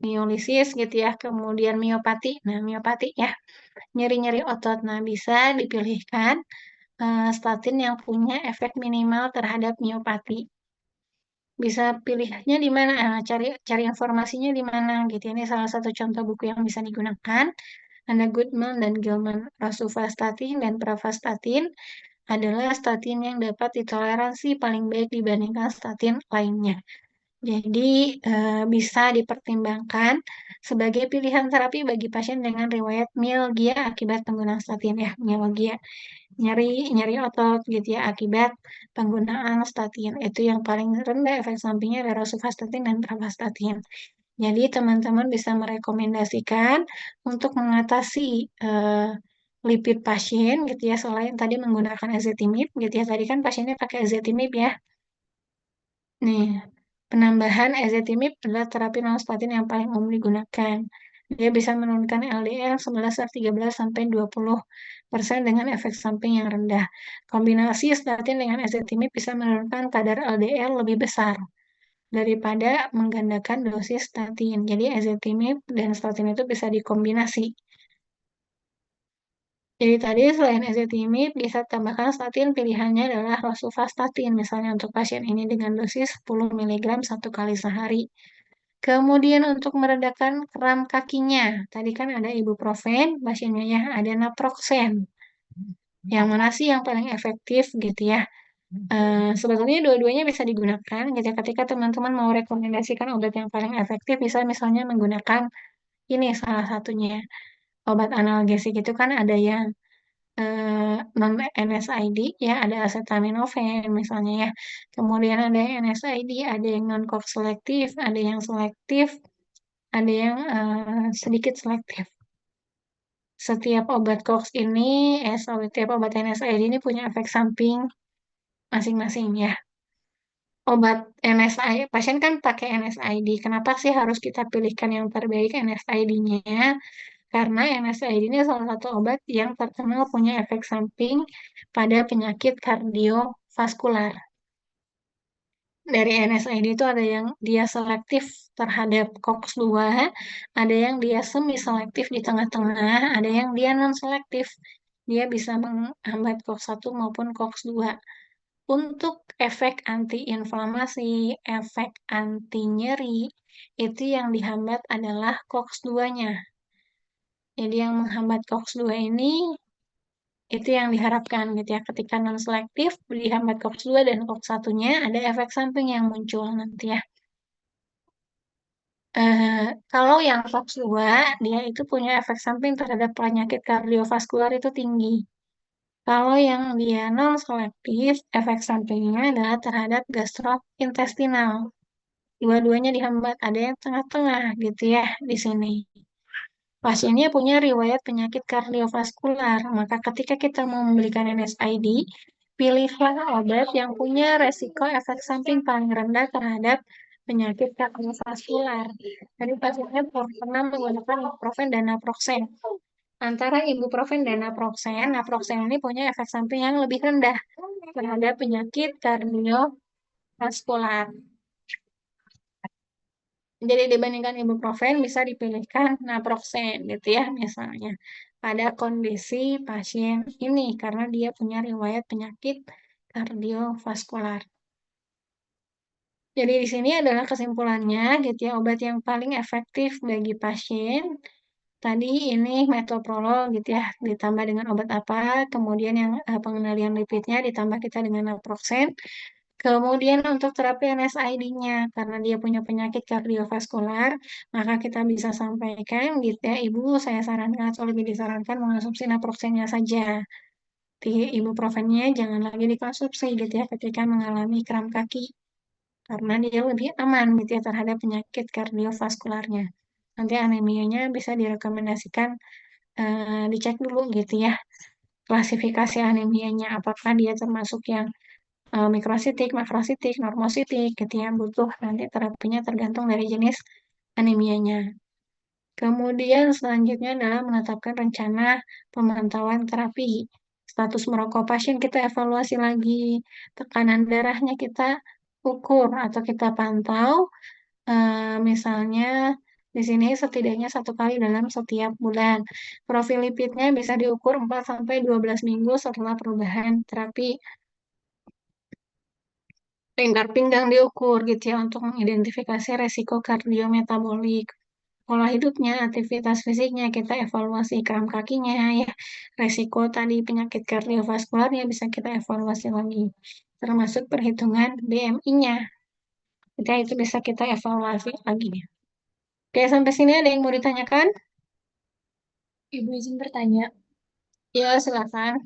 miolisis gitu ya, kemudian miopati. Nah, miopati ya, nyeri-nyeri otot. Nah, bisa dipilihkan statin yang punya efek minimal terhadap miopati. Bisa pilihnya di mana, cari cari informasinya di mana gitu. Ini salah satu contoh buku yang bisa digunakan. Ada Goodman dan Gilman. Rosuvastatin dan pravastatin adalah statin yang dapat ditoleransi paling baik dibandingkan statin lainnya. Jadi bisa dipertimbangkan sebagai pilihan terapi bagi pasien dengan riwayat mialgia akibat penggunaan statin ya, mialgia, nyeri otot gitu ya akibat penggunaan statin. Itu yang paling rendah efek sampingnya adalah rosuvastatin dan pravastatin. Jadi teman-teman bisa merekomendasikan untuk mengatasi lipid pasien gitu ya selain tadi menggunakan ezetimibe gitu ya. Tadi kan pasiennya pakai ezetimibe ya. Nih, penambahan ezetimibe adalah terapi non-statin yang paling umum digunakan. Dia bisa menurunkan LDL 11-13 sampai 20% dengan efek samping yang rendah. Kombinasi statin dengan ezetimibe bisa menurunkan kadar LDL lebih besar daripada menggandakan dosis statin. Jadi ezetimibe dan statin itu bisa dikombinasi. Jadi tadi selain ezetimibe bisa tambahkan statin pilihannya adalah rosuvastatin misalnya untuk pasien ini dengan dosis 10 mg 1 kali sehari. Kemudian untuk meredakan kram kakinya, tadi kan ada ibuprofen, pasiennya ya ada naproxen. Yang mana sih yang paling efektif gitu ya? Sebetulnya dua-duanya bisa digunakan gitu ya. Ketika teman-teman mau rekomendasikan obat yang paling efektif, bisa misalnya menggunakan ini salah satunya obat analgesik itu kan ada yang non NSAID ya, ada acetaminophen misalnya ya. Kemudian ada yang NSAID, ada yang non cox selektif, ada yang selektif, ada yang sedikit selektif. Setiap obat COX ini, setiap obat NSAID ini punya efek samping masing-masing ya. Obat NSAID, pasien kan pakai NSAID. Kenapa sih harus kita pilihkan yang terbaik NSAID-nya? Karena NSAID ini salah satu obat yang terkenal punya efek samping pada penyakit kardiovaskular. Dari NSAID itu ada yang dia selektif terhadap COX-2, ada yang dia semi-selektif di tengah-tengah, ada yang dia non-selektif. Dia bisa menghambat COX-1 maupun COX-2. Untuk efek anti-inflamasi, efek anti-nyeri, itu yang dihambat adalah COX-2-nya. Jadi yang menghambat COX-2 ini itu yang diharapkan gitu ya. Ketika non-selektif dihambat COX-2 dan COX-1-nya ada efek samping yang muncul nanti ya. Kalau yang COX-2 dia itu punya efek samping terhadap penyakit kardiovaskular itu tinggi. Kalau yang dia non-selektif, efek sampingnya adalah terhadap gastrointestinal. Dua-duanya dihambat, ada yang tengah-tengah gitu ya di sini. Pasiennya punya riwayat penyakit kardiovaskular, maka ketika kita mau membelikan NSAID, pilihlah obat yang punya resiko efek samping paling rendah terhadap penyakit kardiovaskular. Jadi pasiennya pernah menggunakan ibuprofen dan naproxen. Antara ibuprofen dan naproxen, naproxen ini punya efek samping yang lebih rendah terhadap penyakit kardiovaskular. Jadi dibandingkan ibuprofen bisa dipilihkan naproxen gitu ya misalnya pada kondisi pasien ini karena dia punya riwayat penyakit kardiovaskular. Jadi di sini adalah kesimpulannya gitu ya obat yang paling efektif bagi pasien tadi ini metoprolol gitu ya ditambah dengan obat apa kemudian yang pengendalian lipidnya ditambah kita dengan naproxen. Kemudian untuk terapi NSAID-nya, karena dia punya penyakit kardiovaskular, maka kita bisa sampaikan gitu ya, Ibu saya sarankan atau lebih disarankan mengonsumsi naproxennya saja. Di ibuprofennya jangan lagi dikonsumsi gitu ya ketika mengalami kram kaki. Karena dia lebih aman gitu ya terhadap penyakit kardiovaskularnya. Nanti anemianya bisa direkomendasikan dicek dulu gitu ya. Klasifikasi anemianya apakah dia termasuk yang mikrositik, makrositik, normositik gitu ya, butuh nanti terapinya tergantung dari jenis anemianya. Kemudian selanjutnya adalah menetapkan rencana pemantauan terapi. Status merokok pasien kita evaluasi lagi, tekanan darahnya kita ukur atau kita pantau, misalnya di sini setidaknya 1 kali dalam setiap bulan. Profil lipidnya bisa diukur 4-12 minggu setelah perubahan terapi. Lingkar pinggang diukur gitu ya untuk mengidentifikasi resiko kardiometabolik. Pola hidupnya, aktivitas fisiknya, kita evaluasi kram kakinya ya. Resiko tadi penyakit kardiovaskularnya bisa kita evaluasi lagi. Termasuk perhitungan BMI-nya. Jadi itu bisa kita evaluasi lagi. Oke, sampai sini ada yang mau ditanyakan? Ibu izin bertanya. Ya, silakan.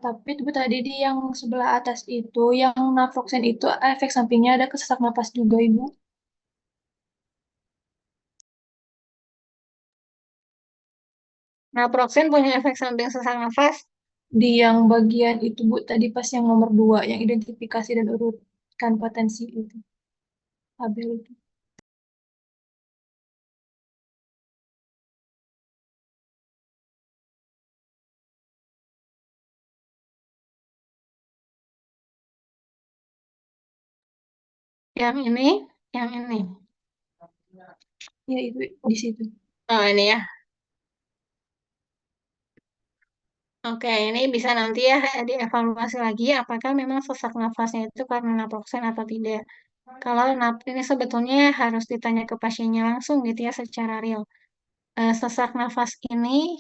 Tapi itu tadi di yang sebelah atas itu, yang naproxen itu efek sampingnya ada ke sesak napas juga, Ibu. Naproxen punya efek samping sesak nafas. Di yang bagian itu, Bu, tadi pas yang nomor 2, yang identifikasi dan urutkan potensi itu. Tabel itu. Yang ini, yang ini. Ya, itu di situ. Oh, ini ya. Oke, ini bisa nanti ya dievaluasi lagi apakah memang sesak nafasnya itu karena naproxen atau tidak. Kalau ini sebetulnya harus ditanya ke pasiennya langsung gitu ya secara real. Sesak nafas ini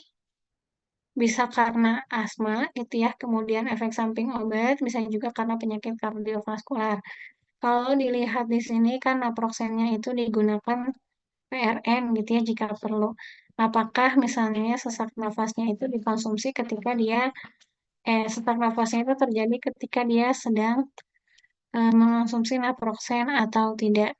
bisa karena asma gitu ya, kemudian efek samping obat, bisa juga karena penyakit kardiovaskular. Kalau dilihat di sini kan naproxennya itu digunakan PRN gitu ya jika perlu. Apakah misalnya sesak nafasnya itu dikonsumsi ketika dia sesak nafasnya itu terjadi ketika dia sedang mengonsumsi naproxen atau tidak?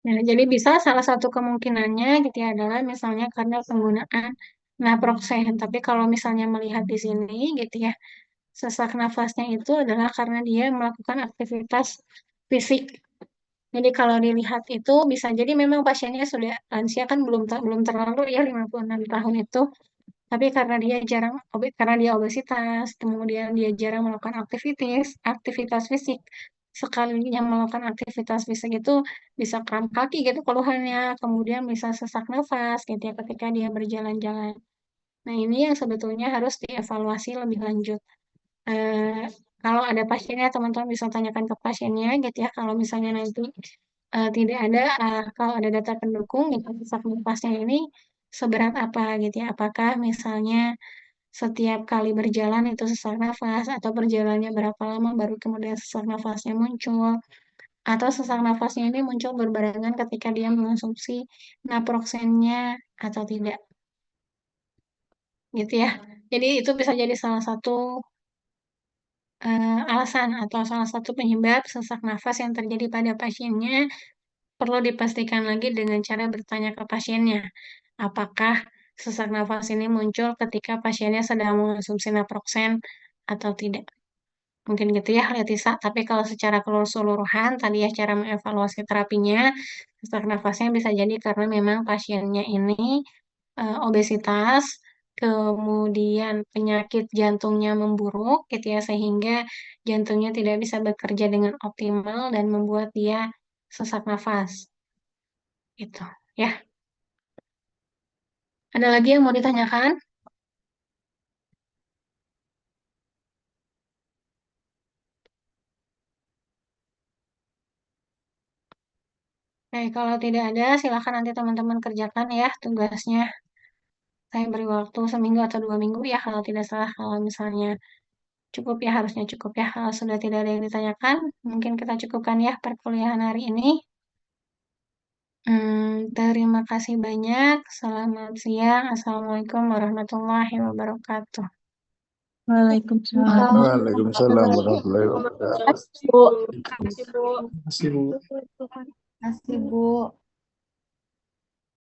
Nah, jadi bisa salah satu kemungkinannya gitu ya adalah misalnya karena penggunaan naproxen. Tapi kalau misalnya melihat di sini gitu ya, sesak nafasnya itu adalah karena dia melakukan aktivitas fisik. Jadi kalau dilihat itu bisa jadi memang pasiennya sudah lansia kan belum terlalu ya 56 tahun itu. Tapi karena dia karena dia obesitas, kemudian dia jarang melakukan aktivitas fisik. Sekalinya melakukan aktivitas fisik itu bisa kram kaki gitu keluhannya, kemudian bisa sesak nafas gitu ya ketika dia berjalan-jalan. Nah, ini yang sebetulnya harus dievaluasi lebih lanjut. Eh, Kalau ada pasiennya, teman-teman bisa tanyakan ke pasiennya gitu ya. Kalau misalnya nanti tidak ada, kalau ada data pendukung gitu, sesak nafasnya ini seberat apa gitu ya. Apakah misalnya setiap kali berjalan itu sesak nafas atau berjalannya berapa lama baru kemudian sesak nafasnya muncul atau sesak nafasnya ini muncul berbarengan ketika dia mengonsumsi naproxennya atau tidak gitu ya. Jadi itu bisa jadi salah satu alasan atau salah satu penyebab sesak nafas yang terjadi pada pasiennya. Perlu dipastikan lagi dengan cara bertanya ke pasiennya, apakah sesak nafas ini muncul ketika pasiennya sedang mengonsumsi naproxen atau tidak. Mungkin gitu ya, Letisa. Tapi kalau secara keseluruhan, tadi ya cara mengevaluasi terapinya, sesak nafasnya bisa jadi karena memang pasiennya ini obesitas, kemudian penyakit jantungnya memburuk, gitu ya, sehingga jantungnya tidak bisa bekerja dengan optimal dan membuat dia sesak nafas. Gitu, ya. Ada lagi yang mau ditanyakan? Kalau tidak ada, silakan nanti teman-teman kerjakan ya tugasnya. Saya beri waktu seminggu atau 2 minggu ya kalau tidak salah. Kalau misalnya cukup ya harusnya cukup ya. Kalau sudah tidak ada yang ditanyakan, mungkin kita cukupkan ya perkuliahan hari ini. Terima kasih banyak. Selamat siang. Assalamualaikum warahmatullahi wabarakatuh. Waalaikumsalam. Waalaikumsalam warahmatullahi wabarakatuh. Bu. Terima kasih, Bu. Kasih, Bu.